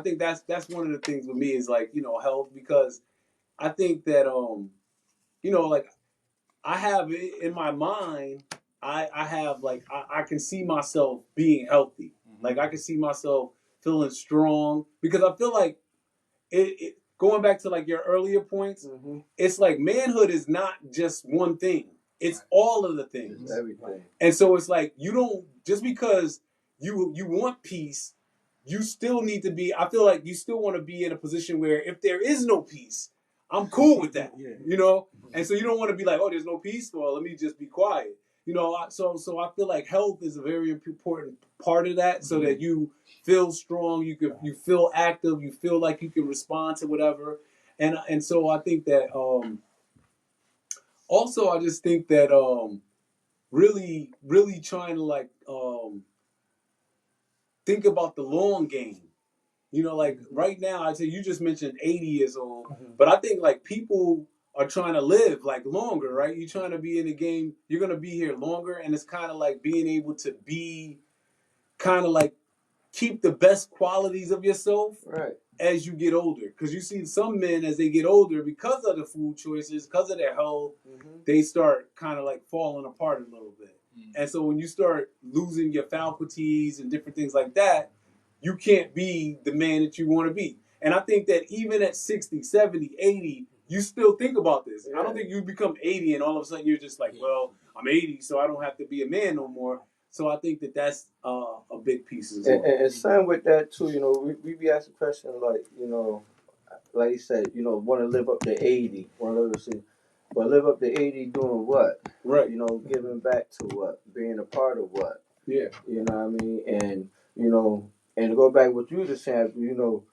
think that's one of the things with me is like health, because I think that like I have in my mind, I have like I can see myself being healthy. Like I can see myself feeling strong, because I feel like it going back to like your earlier points, it's like manhood is not just one thing. It's all of the things. It's everything. And so it's like you don't just because you want peace, you still need to be. I feel like you still want to be in a position where if there is no peace, I'm cool with that. And so you don't want to be like, oh, there's no peace. Well, let me just be quiet. So I feel like health is a very important part of that, so that you feel strong, you feel active, you feel like you can respond to whatever. And so I think that also I just think that really trying to like think about the long game. Like right now, I say you just mentioned 80 years old, but I think like people are trying to live like longer, right? You're trying to be in the game, you're gonna be here longer, and it's kind of like being able to be kind of like keep the best qualities of yourself as you get older. Because you see some men as they get older, because of the food choices, because of their health, they start kind of like falling apart a little bit. And so when you start losing your faculties and different things like that, you can't be the man that you want to be. And I think that even at 60, 70, 80, you still think about this. I don't think you become 80 and all of a sudden you're just like, well, I'm 80, so I don't have to be a man no more. So I think that that's a big piece as well. And same with that too. We be asking questions like you said, want to live up to 80, want to live but live up to 80 doing what? Right. Giving back to what? Being a part of what? Yeah. You know what I mean? And and to go back what you just said, you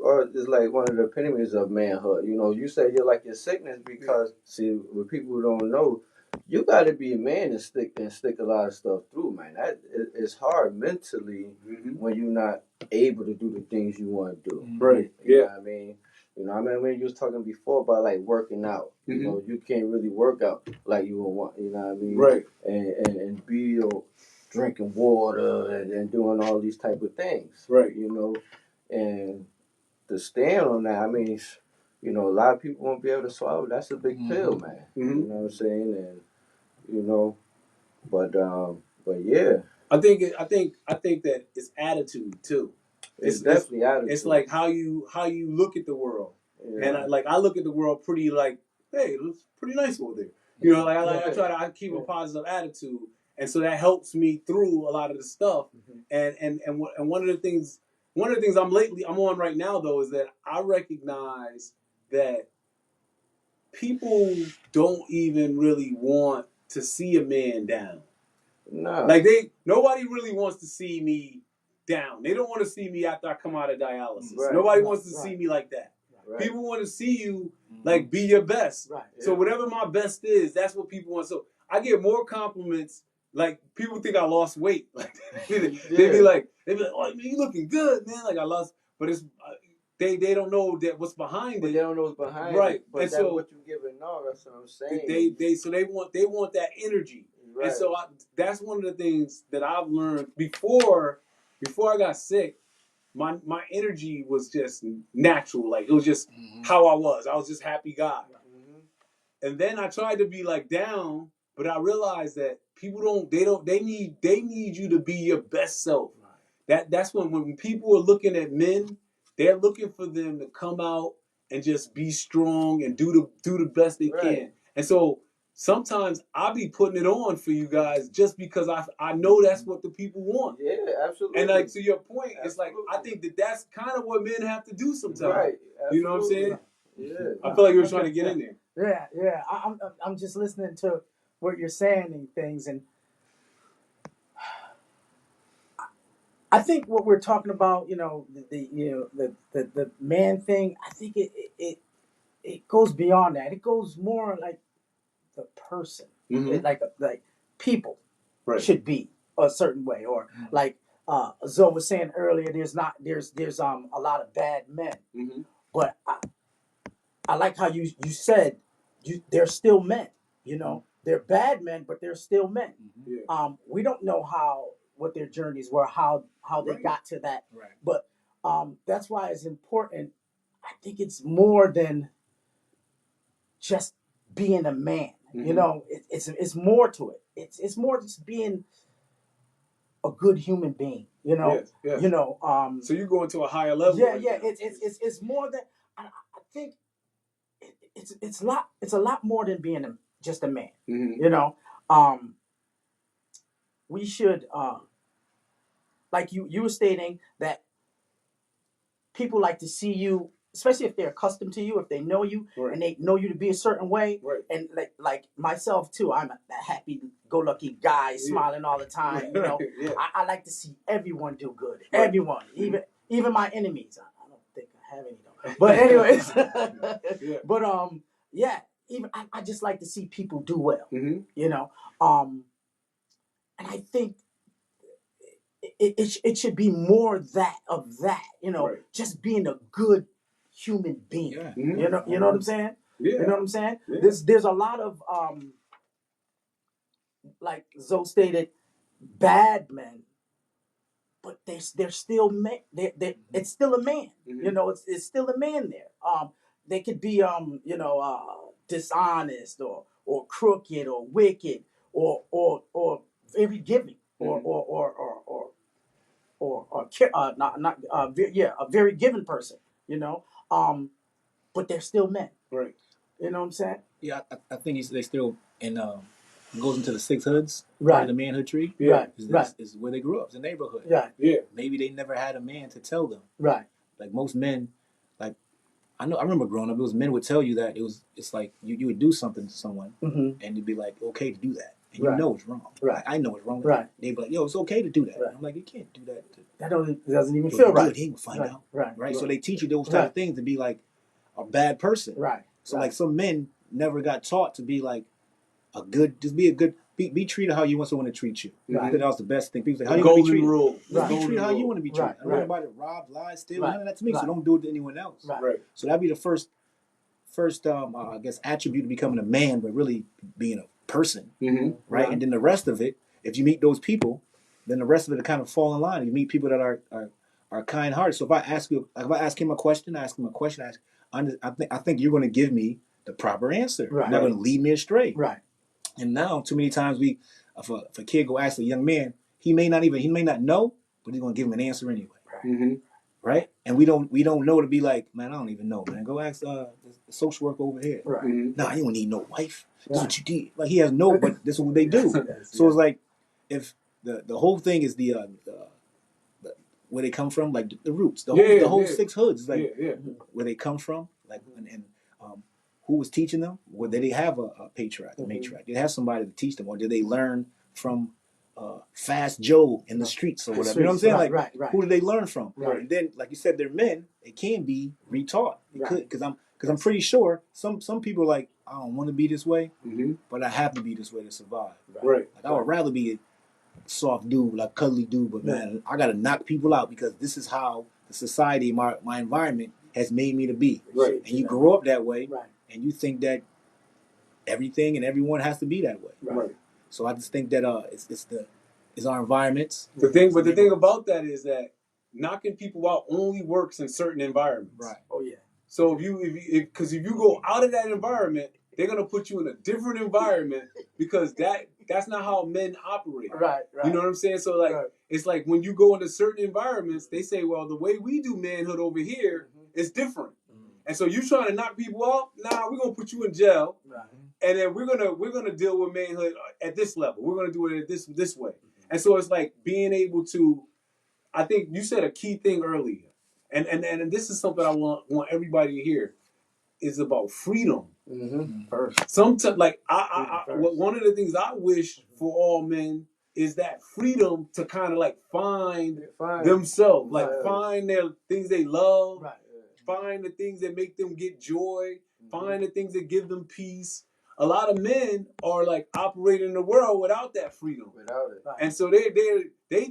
are is like one of the epitomes of manhood. You say you're like your sickness because see, what people don't know, you got to be a man and stick a lot of stuff through, man. It's hard mentally when you're not able to do the things you want to do. Right. You know what I mean? I mean, when you was talking before about like working out, you can't really work out like you would want. You know what I mean? Right. And be drinking water and doing all these type of things. Right. And to stand on that, I mean, a lot of people won't be able to swallow. That's a big pill, man. You know what I'm saying? And but yeah. I think that it's attitude too. It's definitely attitude. It's like how you look at the world. Yeah. And I look at the world pretty like, hey, it looks pretty nice over there. I try to keep a positive attitude, and so that helps me through a lot of the stuff. And one of the things I'm on right now though is that I recognize that people don't even really want to see a man down. No. Like nobody really wants to see me down. They don't want to see me after I come out of dialysis. Right. Nobody wants to see me like that. Right. People want to see you like be your best. Right. So whatever my best is, that's what people want. So I get more compliments. Like people think I lost weight. Like they be like, "Oh, man, you looking good, man." Like I lost, but it's they don't know that what's behind But it. they don't know what's behind Right. it. But And that's so what you giving off. That's what I'm saying. They want that energy. Right. And so that's one of the things that I've learned before I got sick. My energy was just natural. Like it was just how I was. I was just happy guy. And then I tried to be like down, but I realized that people they need you to be your best self. That's when people are looking at men, they're looking for them to come out and just be strong and do the best they can. And so sometimes I'll be putting it on for you guys just because I know that's what the people want. Yeah, absolutely. And like to your point, it's like I think that's kind of what men have to do sometimes. Right. You know what I'm saying? Yeah. I feel like you were trying to get in there. Yeah. I'm just listening to what you're saying and things, and I think what we're talking about, the man thing. I think it goes beyond that. It goes more like the person, like people should be a certain way, or like Zoe was saying earlier. There's a lot of bad men, but I like how you said they're still men. They're bad men, but they're still men. We don't know what their journeys were, how they got to that, but that's why it's important. I think it's more than just being a man. It's more to it. It's more just being a good human being. Yes. So you go into a higher level. Yeah. It's more than I think. It's a lot more than being just a man. We should like you were stating that people like to see you, especially if they're accustomed to you, if they know you and they know you to be a certain way. And like myself too, I'm a happy-go-lucky guy, smiling all the time. I like to see everyone do good. Everyone, even my enemies. I don't think I have any though. But anyways, but yeah, even I just like to see people do well. And I think it should be more of that, just being a good human being. Yeah. You know what I'm saying? Yeah. You know what I'm saying? Yeah. There's a lot of like Zoe stated, bad men, but they're still men. It's still a man. It's still a man there. They could be dishonest or crooked or wicked or very giving a very given person, but they're still men. Right. You know what I'm saying? Yeah, I think they still goes into the six hoods, Right. of the manhood tree. Right. Is where they grew up, it's the neighborhood. Right. Yeah. Maybe they never had a man to tell them. Right. Like most men, like I remember growing up, it was men would tell you that it's like you would do something to someone and it'd be like okay to do that. And you know it's wrong. Right. Like, I know it's wrong. Right. They'd be like, yo, it's okay to do that. Right. I'm like, you can't do that. That doesn't even feel right. He will find out. Right. So they teach you those type of things to be like a bad person. Right. So like some men never got taught to be like be treated how you want someone to treat you. Right. I think that was the best thing. People say, how you golden want to be treated? rule. Right. Be treated how you want to be treated. Right. I don't want anybody to rob, lie, steal, Right. none of that to me. Right. So don't do it to anyone else. Right. So that'd be the first I guess attribute to becoming a man, but really being a person. Right? And then the rest of it, if you meet those people, then the rest of it will kind of fall in line. You meet people that are kind hearted. So if I ask him a question, I think you're going to give me the proper answer. Right. You're not going to lead me astray. Right. And now, too many times if a kid go ask a young man, he may not know, but he's going to give him an answer anyway. Right? And we don't know to be like, man, I don't even know, man. Go ask the social worker over here. Right. Nah, you don't need no wife. This is what you did. Like he has no, but this is what they do. So it's like if the whole thing is the where they come from, like the roots, the whole six hoods, is like where they come from, like and who was teaching them? Or did they have a patriarch, a matriarch? Did they have somebody to teach them, or did they learn from Fast Joe in the streets or whatever. You know what I'm saying? Right, like, right. who do they learn from? Right. And then, like you said, they're men. They can be retaught. It Right. could, because I'm pretty sure some people are like, I don't want to be this way, Mm-hmm. but I have to be this way to survive. Right. Like I would rather be a soft dude, like cuddly dude, but man, I gotta knock people out because this is how the society, my environment has made me to be. Right. And you grow up that way, Right. and you think that everything and everyone has to be that way. Right. So I just think that it's our environments. The thing about that is that knocking people out only works in certain environments. Right. Oh yeah. So if you go out of that environment, they're gonna put you in a different environment because that's not how men operate. Right. You know what I'm saying? So like it's like when you go into certain environments, they say, well, the way we do manhood over here is different. And so you trying to knock people out? Nah, we're gonna put you in jail. Right. And then we're gonna deal with manhood at this level. We're gonna do it at this way. And so it's like being able to. I think you said a key thing earlier, and this is something I want everybody to hear, is about freedom. First. Sometimes, like one of the things I wish for all men is that freedom to kind of like find themselves, like find their things they love, find the things that make them get joy, find the things that give them peace. A lot of men are like operating in the world without that freedom, and so they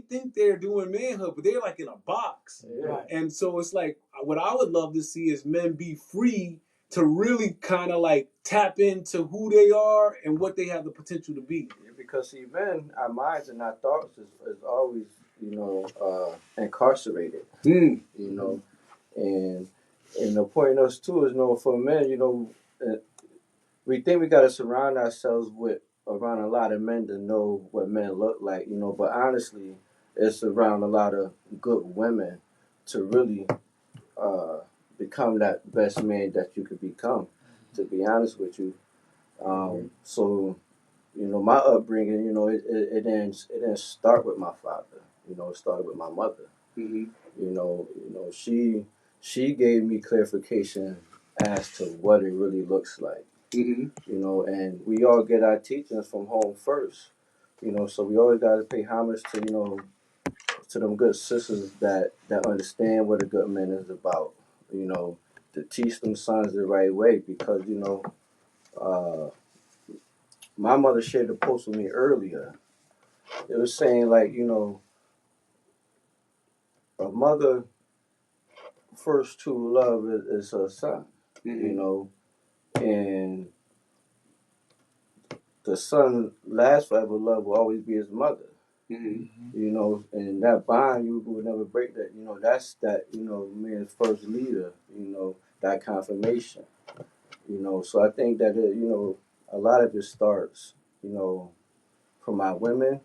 think they're doing manhood, but they're like in a box. And so it's like what I would love to see is men be free to really kind of like tap into who they are and what they have the potential to be. Yeah, because see, men, our minds and our thoughts is always, incarcerated. You know, and the point of us too is, for men, we think we got to surround ourselves with around a lot of men to know what men look like, but honestly, it's around a lot of good women to really become that best man that you could become, to be honest with you. So, my upbringing, it didn't start with my father. It started with my mother. She gave me clarification as to what it really looks like. And we all get our teachings from home first. So we always got to pay homage to them good sisters that understand what a good man is about. To teach them sons the right way, because my mother shared a post with me earlier. It was saying like, a mother first true love is her son. And the son last forever love will always be his mother. And that bond, you will never break that. That's that, man's first leader, that confirmation. So I think that, a lot of it starts, from our women,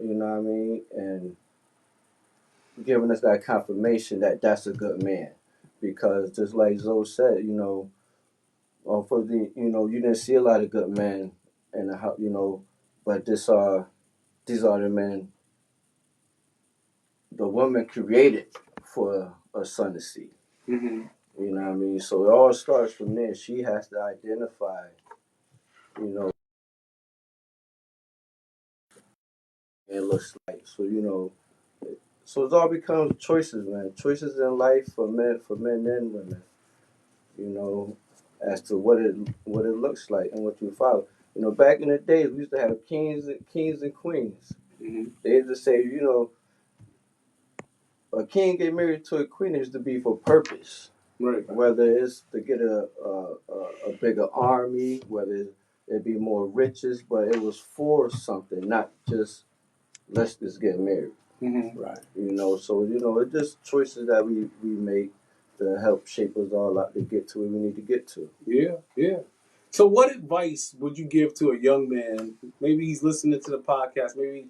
you know what I mean? And giving us that confirmation that that's a good man. Because just like Zoe said, you didn't see a lot of good men in the house, but these are the men the woman created for a son to see. You know what I mean? So it all starts from there. She has to identify, it looks like. So it all becomes choices, man. Choices in life for men and women. As to what it looks like and what you follow. Back in the days we used to have kings and queens. They used to say, a king get married to a queen is to be for purpose. Right. Whether it's to get a bigger army, whether it be more riches, but it was for something, not just let's just get married. Right. So it's just choices that we make to help shape us all out to get to where we need to get to. Yeah. So what advice would you give to a young man? Maybe he's listening to the podcast, maybe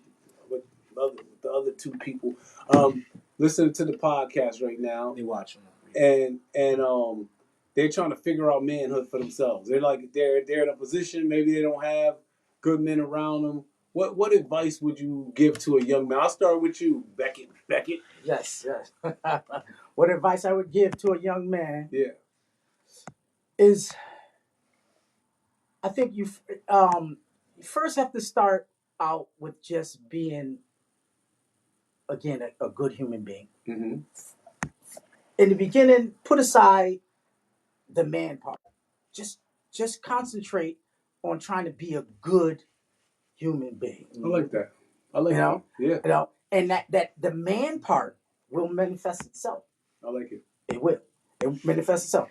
with the other two people listening to the podcast right now. They watching. And they're trying to figure out manhood for themselves. They're in a position, maybe they don't have good men around them. What advice would you give to a young man? I'll start with you, Beckett. Yes. What advice I would give to a young man? Yeah. Is I think you first have to start out with just being, again, a good human being. Mm-hmm. In the beginning, put aside the man part. Just concentrate on trying to be a good human being. I like that. I like You know, that. Yeah, you know, and that the man part will manifest itself. I like it. It will. It manifests itself.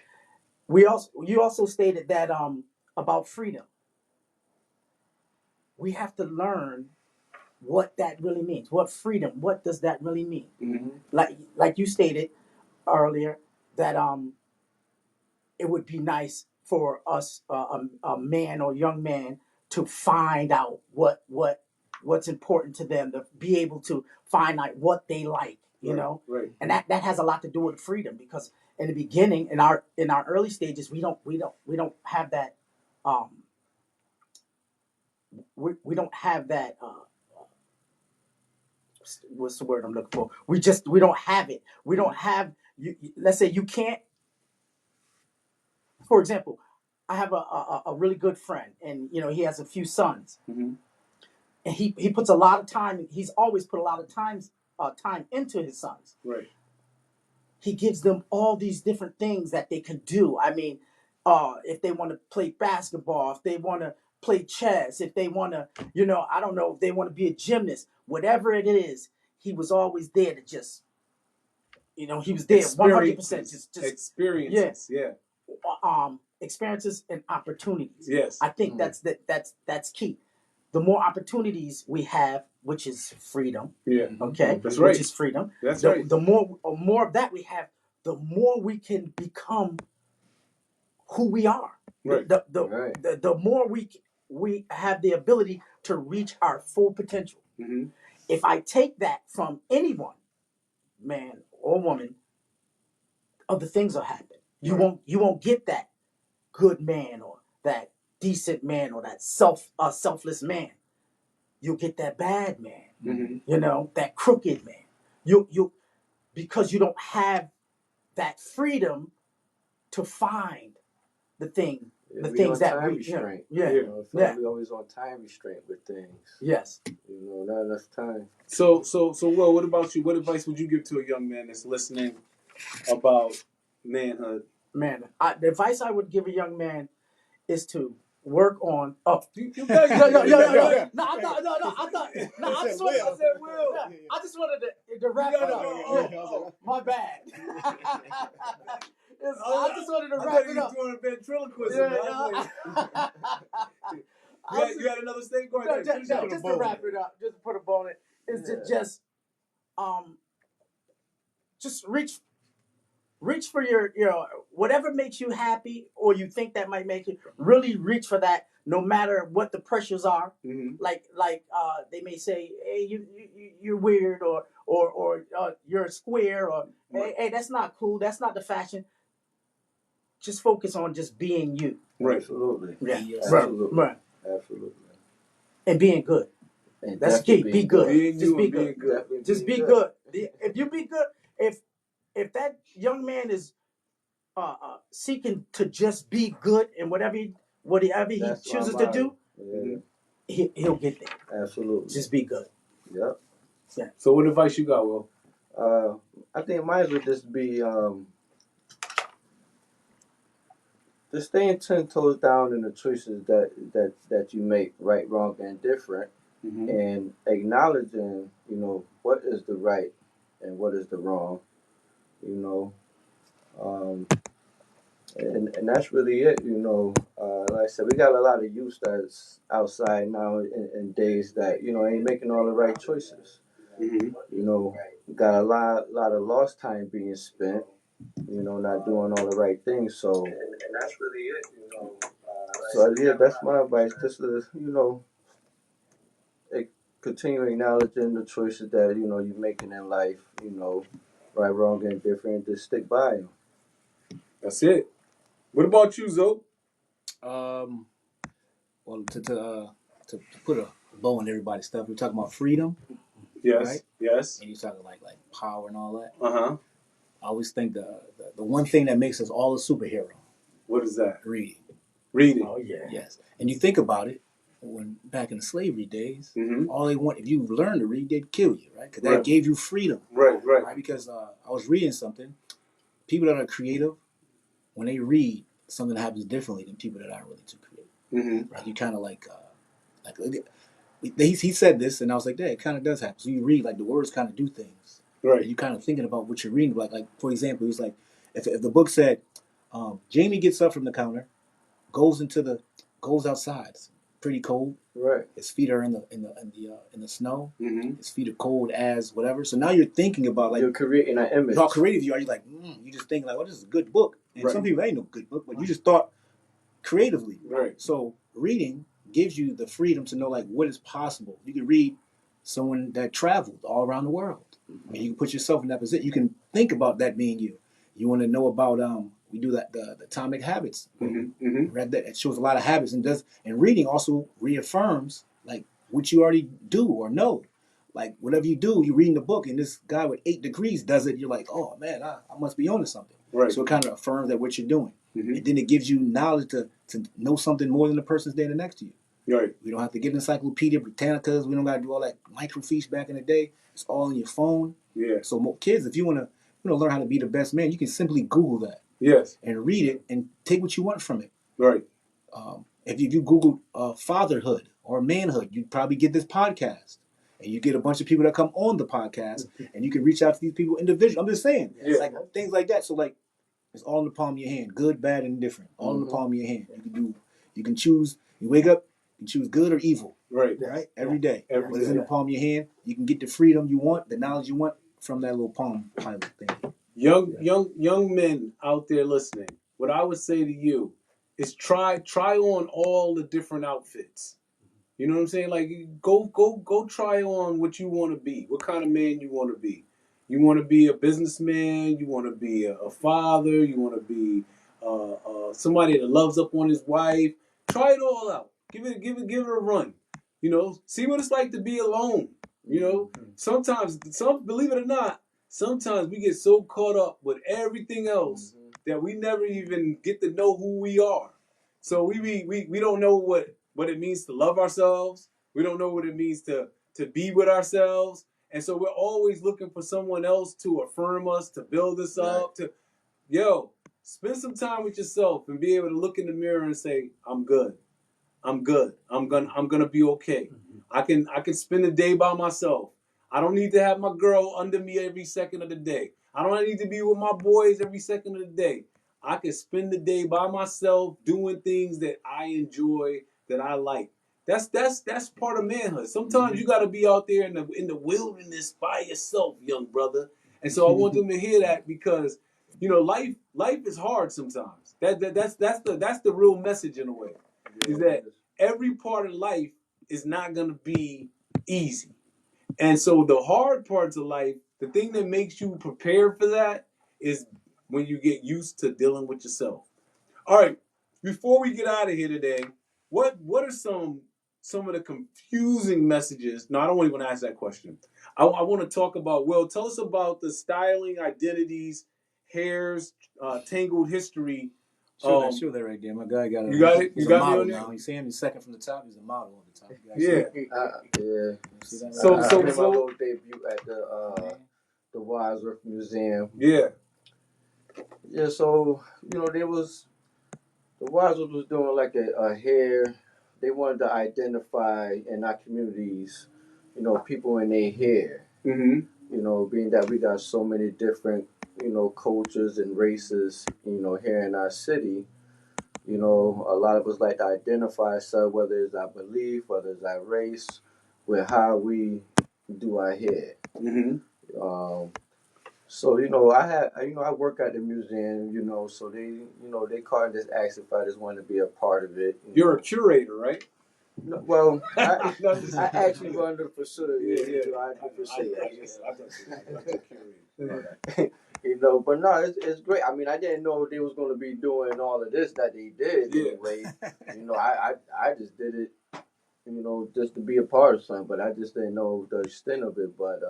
You also stated that about freedom. We have to learn what that really means. What freedom? What does that really mean? Mm-hmm. Like you stated earlier that it would be nice for us, a man or young man, to find out what's important to them, to be able to find out what they like, you Right, know, right. and that has a lot to do with freedom, because in the beginning, in our early stages, we don't have that, um, we don't have that. What's the word I'm looking for? We don't have it. We don't have let's say you can't. For example, I have a really good friend, and he has a few sons, Mm-hmm. and he puts a lot of time. He's always put a lot of time into his sons. Right. He gives them all these different things that they can do. I mean, if they want to play basketball, if they want to play chess, if they want to, I don't know, if they want to be a gymnast, whatever it is, he was always there to just, he was there 100%. Just Experiences. Yeah. Experiences and opportunities. Yes. I think that's key. The more opportunities we have, which is freedom. Yeah. Okay, That's right. which is freedom. That's the, right. The more of that we have, the more we can become who we are. Right. Right. The more we have the ability to reach our full potential. Mm-hmm. If I take that from anyone, man or woman, other things will happen. You won't get that good man or that decent man or that selfless man. You'll get that bad man. Mm-hmm. That crooked man. You because you don't have that freedom to find the We things on that time we restraint. yeah. You know, Yeah. we always on time restraint with things. Yes. Not enough time. So, Will, what about you? What advice would you give to a young man that's listening about manhood? Man, the advice I would give a young man is to work on. Oh, You no, got no, no, no, no. yeah. No, I thought, no, I thought, no, I just Will. wanted, I said Will. yeah, I just wanted to wrap it up. Oh, my bad. I just wanted to wrap it up. You doing a ventriloquism. You had another statement? Go ahead. Just to wrap it up, just to put a bow on it, is to just reach for your, whatever makes you happy, or you think that might make you really reach for that, no matter what the pressures are. Mm-hmm. Like they may say, hey, you're weird, or you're a square, or hey, that's not cool, that's not the fashion. Just focus on just being you. Right. Absolutely. Yeah. Absolutely. Right. Absolutely. And being good. And That's key. Be good. Being Just you be and good. being good. Just be good. If you be good, if that young man is seeking to just be good in whatever he chooses to do, he'll get there. Absolutely. Just be good. Yep. Yeah. So what advice you got, Will? I think mine would just be just staying 10 toes down in the choices that you make, right, wrong, and different, and acknowledging, what is the right and what is the wrong, and that's really it, like I said, we got a lot of youth that's outside now in days that, ain't making all the right choices. Got a lot of lost time being spent, not doing all the right things. So, and that's really it, So yeah, that's my advice. Just to, continue acknowledging the choices that you're making in life. Right, wrong, and different. Just stick by them. That's it. What about you, Zoe? Well, to put a bow on everybody's stuff, we're talking about freedom. Yes. Right? Yes. And you're talking like power and all that. Uh-huh. I always think the one thing that makes us all a superhero. What is that? Reading. Reading. Oh yeah. Yes. And you think about it, when back in the slavery days, Mm-hmm. all they want, if you learn to read, they'd kill you, right? Because that Right. gave you freedom, Right. Because I was reading something. People that are creative, when they read, something happens differently than people that aren't really too creative. Mm-hmm. Right? You kind of like he said this, and I was like, yeah, it kind of does happen. So you read, like the words kind of do things, Right. and you kind of thinking about what you're reading. Like for example, he was like, if the book said, Jamie gets up from the counter, goes outside. It's pretty cold. Right. His feet are in the snow. Mm-hmm. His feet are cold as whatever. So now you're thinking about like you're creating an image. how creative you are. You're like, you just thinking like, well, this is a good book. And Right. some people ain't no good book, but you just thought creatively. Right. So reading gives you the freedom to know like what is possible. You can read someone that traveled all around the world, and you can put yourself in that position. You can think about that being you. You want to know about we do that the Atomic Habits. Mm-hmm. Mm-hmm. Read that. It shows a lot of habits and reading also reaffirms like what you already do or know. Like whatever you do, you reading the book, and this guy with 8 degrees does it. You're like, oh man, I must be onto something. Right. So it kind of affirms that what you're doing, Mm-hmm. and then it gives you knowledge to know something more than the person standing next to you. Right. We don't have to get Encyclopedia Britannicas. We don't got to do all that microfiche back in the day. It's all in your phone. Yeah. So kids, if you want to learn how to be the best man, you can simply Google that. Yes. And read it and take what you want from it. Right. If you Google fatherhood or manhood, you'd probably get this podcast. And you get a bunch of people that come on the podcast, and you can reach out to these people individually. I'm just saying, like things like that. So like, it's all in the palm of your hand, good, bad, and indifferent. All in the palm of your hand. You can choose. You wake up, you choose good or evil. Right. Right. Every day. Every But it's day. in the palm of your hand. You can get the freedom you want, the knowledge you want from that little palm pilot thing. Young men out there listening, what I would say to you is try on all the different outfits. You know what I'm saying? Like go try on what you want to be. What kind of man you want to be? You want to be a businessman. You want to be a father. You want to be somebody that loves up on his wife. Try it all out. Give it a run. You know, see what it's like to be alone. You know, sometimes believe it or not, sometimes we get so caught up with everything else that we never even get to know who we are. So we don't know what it means to love ourselves. We don't know what it means to be with ourselves. And so we're always looking for someone else to affirm us, to build us up, spend some time with yourself and be able to look in the mirror and say, I'm good. I'm good. I'm gonna be okay. I can spend the day by myself. I don't need to have my girl under me every second of the day. I don't need to be with my boys every second of the day. I can spend the day by myself doing things that I enjoy, that I like. That's part of manhood. Sometimes you got to be out there in the wilderness by yourself, young brother. And so I want them to hear that because life is hard sometimes. That's the real message in a way. Is that every part of life is not going to be easy. And so the hard parts of life, the thing that makes you prepare for that is when you get used to dealing with yourself. All right, before we get out of here today, what are some of the confusing messages? No, I don't even ask that question. I want to talk about, Will, tell us about the styling, identities, hairs, tangled history. Show that right there. My guy got You got it? He's You got a me model on there? now. You see him? He's second from the top. He's a model on the top. Yeah. Yeah. See that? So- I did my little debut at the Wadsworth Museum. Yeah. Yeah, so the Wadsworth was doing like a hair. They wanted to identify in our communities, people in their hair. Mm-hmm. Being that we got so many different, cultures and races, here in our city. A lot of us like to identify ourselves, whether it's our belief, whether it's our race, with how we do our hair. Mm-hmm. So I work at the museum, so they called and just asked if I just wanted to be a part of it. You're a curator, right? No, well, I No, actually run the facility. Yeah. I do facilities. I thought you curated. But no, it's great. I mean, I didn't know they was going to be doing all of this that they did anyway. I just did it, just to be a part of something, but I just didn't know the extent of it. But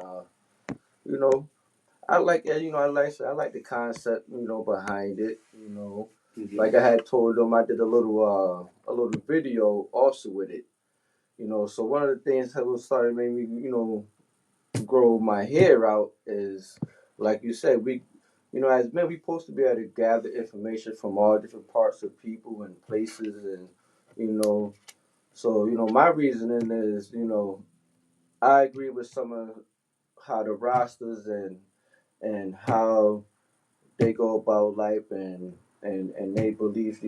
I like it. I like the concept, behind it. Mm-hmm. Like I had told them, I did a little video also with it. You know, so one of the things that was started made me, grow my hair out is, like you said, as men, we supposed to be able to gather information from all different parts of people and places, and you know, so my reasoning is, I agree with some of how the rosters and how they go about life and they believe,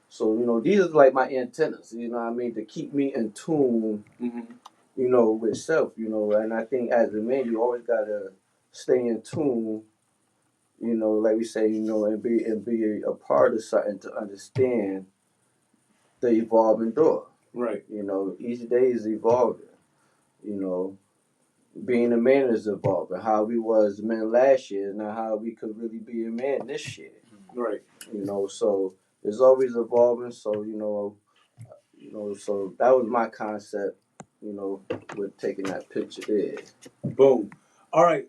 so these are like my antennas, what I mean, to keep me in tune, with self, and I think as a man you always gotta stay in tune, like we say, and be a part of something to understand the evolving door. Right. Each day is evolving. You know, being a man is evolving. How we was men last year is not how we could really be a man this year. Right. So it's always evolving. So so that was my concept. With taking that picture there. Boom. All right.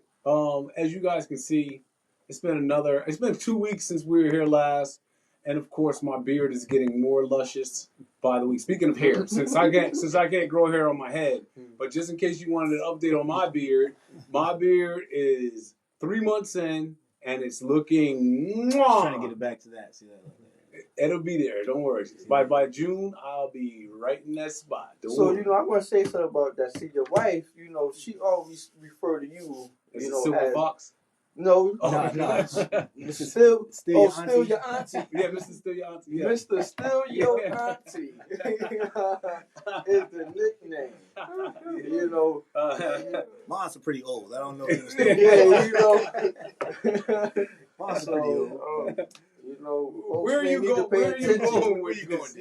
As you guys can see, it's been 2 weeks since we were here last, and of course my beard is getting more luscious by the week. Speaking of hair, since I can't grow hair on my head, but just in case you wanted an update on my beard is 3 months in, and it's looking. I'm trying to get it back to that. See that? It'll be there. Don't worry. By June, I'll be right in that spot. So I want to say something about that. See, your wife, she always refer to you, Silver as Fox. no, No. This is still your still auntie. your auntie. Yeah, Mr. Still Your Auntie. Yeah. Mr. Still Your Auntie is the nickname. My aunts are pretty old. I don't know. Mine's So, pretty old. Where are you going? Where are you going? Where you going?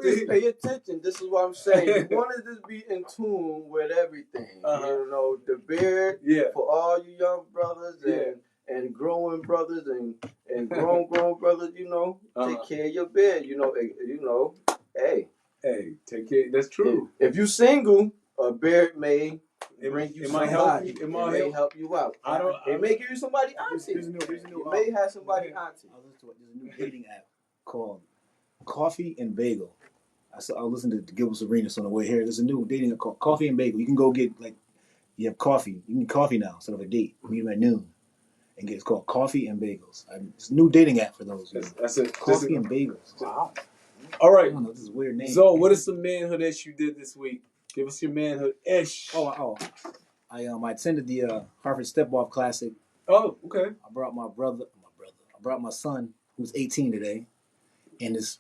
Just pay attention. This is what I'm saying. You want to just be in tune with everything. The beard for all you young brothers and growing brothers and grown brothers. Take care of your beard. Hey, take care. That's true. If you single, a beard may bring you it somebody. might help you. It may help you out. It may give you somebody auntie. There's a new. You may have somebody auntie. There's a new dating app called Coffee and Bagel. I listened to Gilbert Arenas on the way here. There's a new dating app called Coffee and Bagel. You can go get you have coffee. You can get coffee now instead of a date. Meet them at noon. And it's called Coffee and Bagels. It's a new dating app for those. That's it. Coffee and Bagels. Wow. All right. I don't know, this is a weird name. So, what is some manhood ish you did this week? Give us your manhood ish. I attended the Harvard Step Off Classic. Oh, okay. I brought my brother. I brought my son, who's 18 today, and his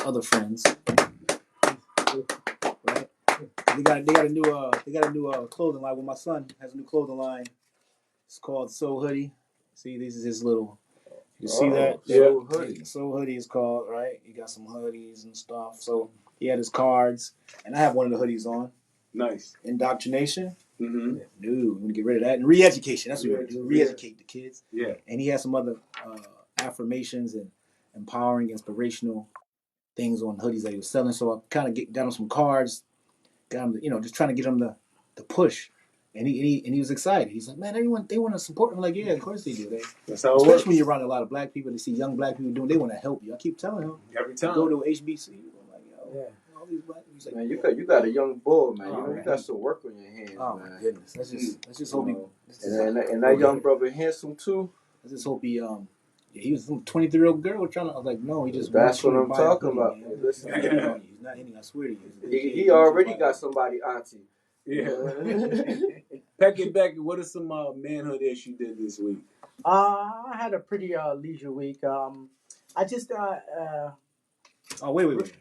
other friends. Right? They got a new clothing line. Well, my son has a new clothing line. It's called Soul Hoodie. See, this is his little. You see that? Soul Hoodie. Soul Hoodie is called, right? He got some hoodies and stuff. So he had his cards, and I have one of the hoodies on. Nice. Indoctrination. Mm-hmm. No, we're gonna get rid of that. And re-education. That's what we're gonna do. Re-educate the kids. Yeah. And he has some other affirmations and empowering, inspirational things on hoodies that he was selling. So I kind of got him some cards. Got him, just trying to get him the push. And he was excited. He's like, man, everyone, they want to support him. I'm like, yeah, of course they do. That's how it Especially works. when you're around a lot of black people, they see young black people doing. They want to help you. I keep telling him every time. Go to HBC. I'm like, yo, all these black people. Like, man, you got a young boy, man. You got some work on your hands, oh man. My goodness, let's just hope he. And that young brother handsome too. I just hope he he was some 23-year-old girl trying to. I was like, no, he just. That's what I'm talking about. Listen, he's not hitting. I swear to you. He already got somebody auntie. Yeah. Pecky Becky, what is some manhood ish you did this week? I had a pretty leisure week. I just Oh wait.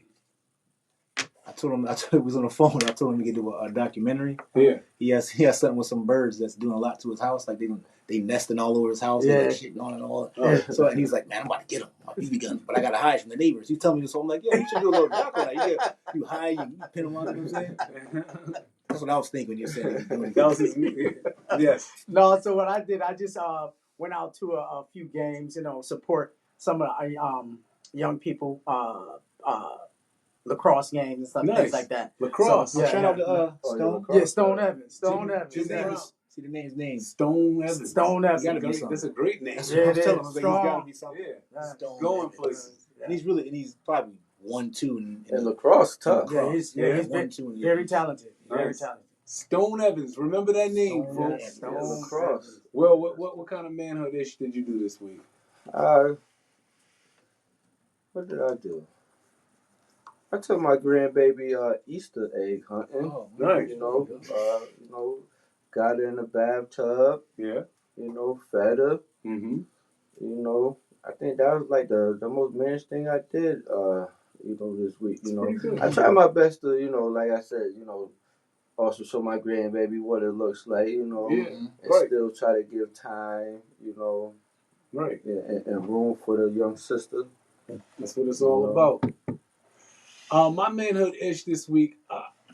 I told him he was on the phone. I told him to get to a documentary. Yeah. He has something with some birds that's doing a lot to his house. Like they nesting all over his house. Yeah. And like shitting on and all. So and he's like, man, I'm about to get him. My BB gun, but I gotta hide from the neighbors. He's telling me this. So I'm like, yeah, you should do a little doc on that. You hide, you pin him on. You know what I'm saying? That's what I was thinking when you said it. That was his yes. No, so what I did, I just went out to a few games, support some of the young people, lacrosse games and stuff, things like that. Lacrosse. So, Shout out to Stone. Yeah, Stone Evans. Stone Evans. See the name. Stone Evans. Stone Evans. That's a great name. That's yeah, what I was telling him. It is. He's got to be something. Yeah. Stone Going Evans. places. And he's probably 1-2 in lacrosse, in tough. lacrosse. Yeah, he's 1-2 in very talented. Very Nice. talented. Stone Evans, remember that name, Stone folks. Evans. Yeah, Stone lacrosse. Evans. Well, what kind of manhood ish did you do this week? What did I do? I took my grandbaby Easter egg hunting. Oh, Nice. You know, got her in the bathtub. Yeah. You know, fed her. Mm-hmm. You know, I think that was like the most managed thing I did. You know, this week. You know, Pretty good. I try my best to, you know, like I said, you know, also show my grandbaby what it looks like. You know, Yeah. and Right. still try to give time. You know, Right. and room for the young sister. That's what it's all about. My manhood ish this week.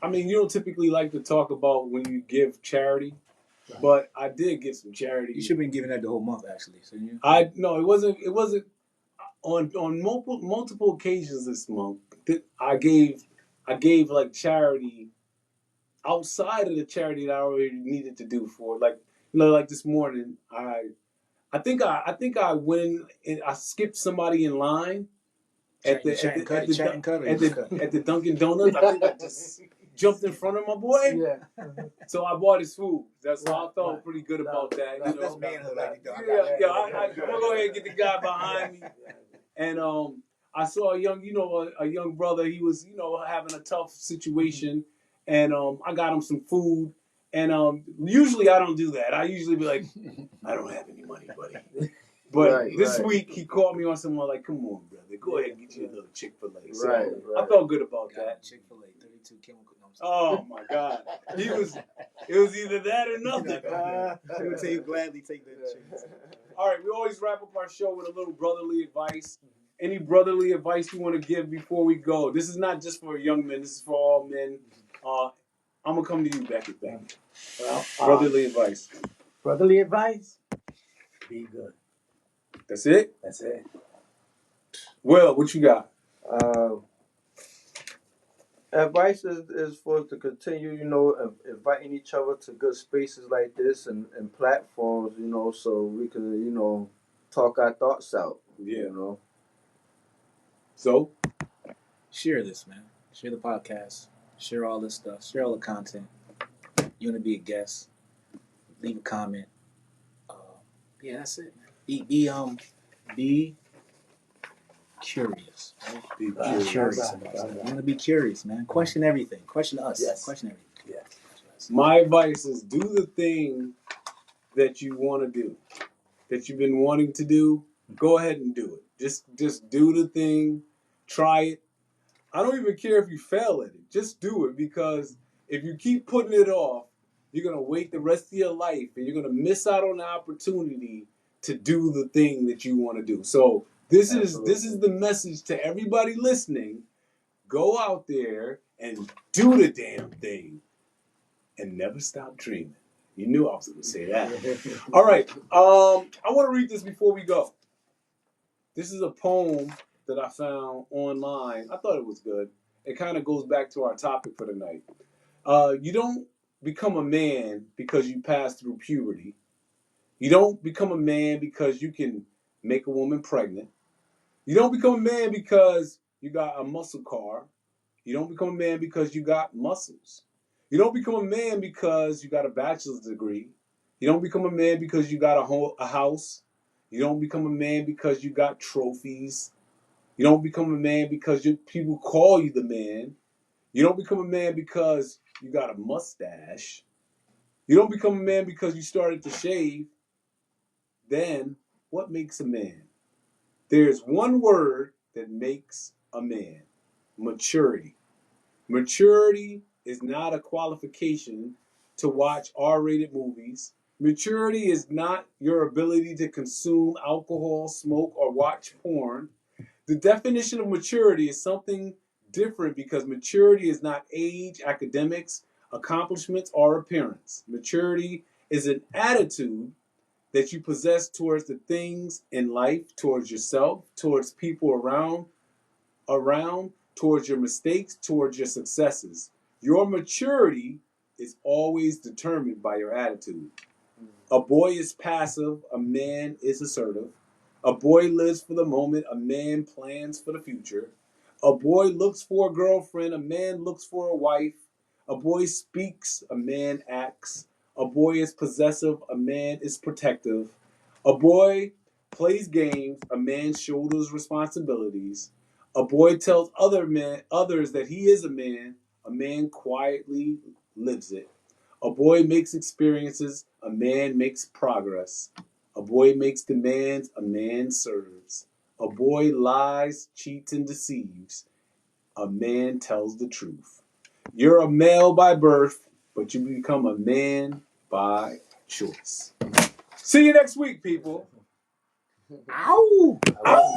I mean, you don't typically like to talk about when you give charity, but I did give some charity. You should have been giving that the whole month, actually. So you. No, it wasn't. It wasn't on multiple occasions this month. I gave like charity outside of the charity that I already needed to do for it. Like, you know, like this morning, I think I went and I skipped somebody in line at the Dunkin' Donuts. I think I just jumped in front of my boy. Yeah. So I bought his food. So I Right, felt pretty good about that. Right, You know? That's manhood. Like, I'm gonna go ahead and get the guy behind me. And I saw a young brother. He was, having a tough situation, and I got him some food. And usually I don't do that. I usually be like, I don't have any money, buddy. But this week he called me on someone like, come on, brother, go ahead and get you a little Chick-fil-A. So I felt good about that. Chick-fil-A, 32 chemical. Oh my God, it was either that or nothing. He would say he'd gladly take that chicken. All right, we always wrap up our show with a little brotherly advice. Any brotherly advice you want to give before we go? This is not just for young men. This is for all men. I'm gonna come to you, Becky. Brotherly advice. Brotherly advice. Be good. That's it. That's it. Well, what you got? Advice is for us to continue, you know, inviting each other to good spaces like this and platforms, you know, so we can, you know, talk our thoughts out. Yeah. You know. So? Share this, man. Share the podcast. Share all this stuff. Share all the content. You want to be a guest? Leave a comment. Yeah, that's it, man. Be curious. Right? Be curious about stuff. You want to be curious, man. Question everything. Question us. Yes. Question everything. Yes. My advice is do the thing that you want to do, that you've been wanting to do. Go ahead and do it. Just do the thing. Try it. I don't even care if you fail at it. Just do it, because if you keep putting it off, you're going to wait the rest of your life and you're going to miss out on the opportunity to do the thing that you want to do. So this is the message to everybody listening. Go out there and do the damn thing and never stop dreaming. You knew I was going to say that. All right. I want to read this before we go. This is a poem that I found online. I thought it was good. It kind of goes back to our topic for tonight. You don't become a man because you pass through puberty. You don't become a man because you can make a woman pregnant. You don't become a man because you got a muscle car. You don't become a man because you got muscles. You don't become a man because you got a bachelor's degree. You don't become a man because you got a house. You don't become a man because you got trophies. You don't become a man because people call you the man. You don't become a man because you got a mustache. You don't become a man because you started to shave. Then, what makes a man? There's one word that makes a man: maturity. Maturity is not a qualification to watch R-rated movies. Maturity is not your ability to consume alcohol, smoke, or watch porn. The definition of maturity is something different, because maturity is not age, academics, accomplishments, or appearance. Maturity is an attitude that you possess towards the things in life, towards yourself, towards people around, towards your mistakes, towards your successes. Your maturity is always determined by your attitude. A boy is passive, a man is assertive. A boy lives for the moment, a man plans for the future. A boy looks for a girlfriend. A man looks for a wife. A boy speaks. A man acts. A boy is possessive. A man is protective. A boy plays games. A man shoulders responsibilities. A boy tells others that he is a man. A man quietly lives it. A boy makes experiences. A man makes progress. A boy makes demands. A man serves. A boy lies, cheats, and deceives. A man tells the truth. You're a male by birth, but you become a man by choice. See you next week, people. Ow! Ow!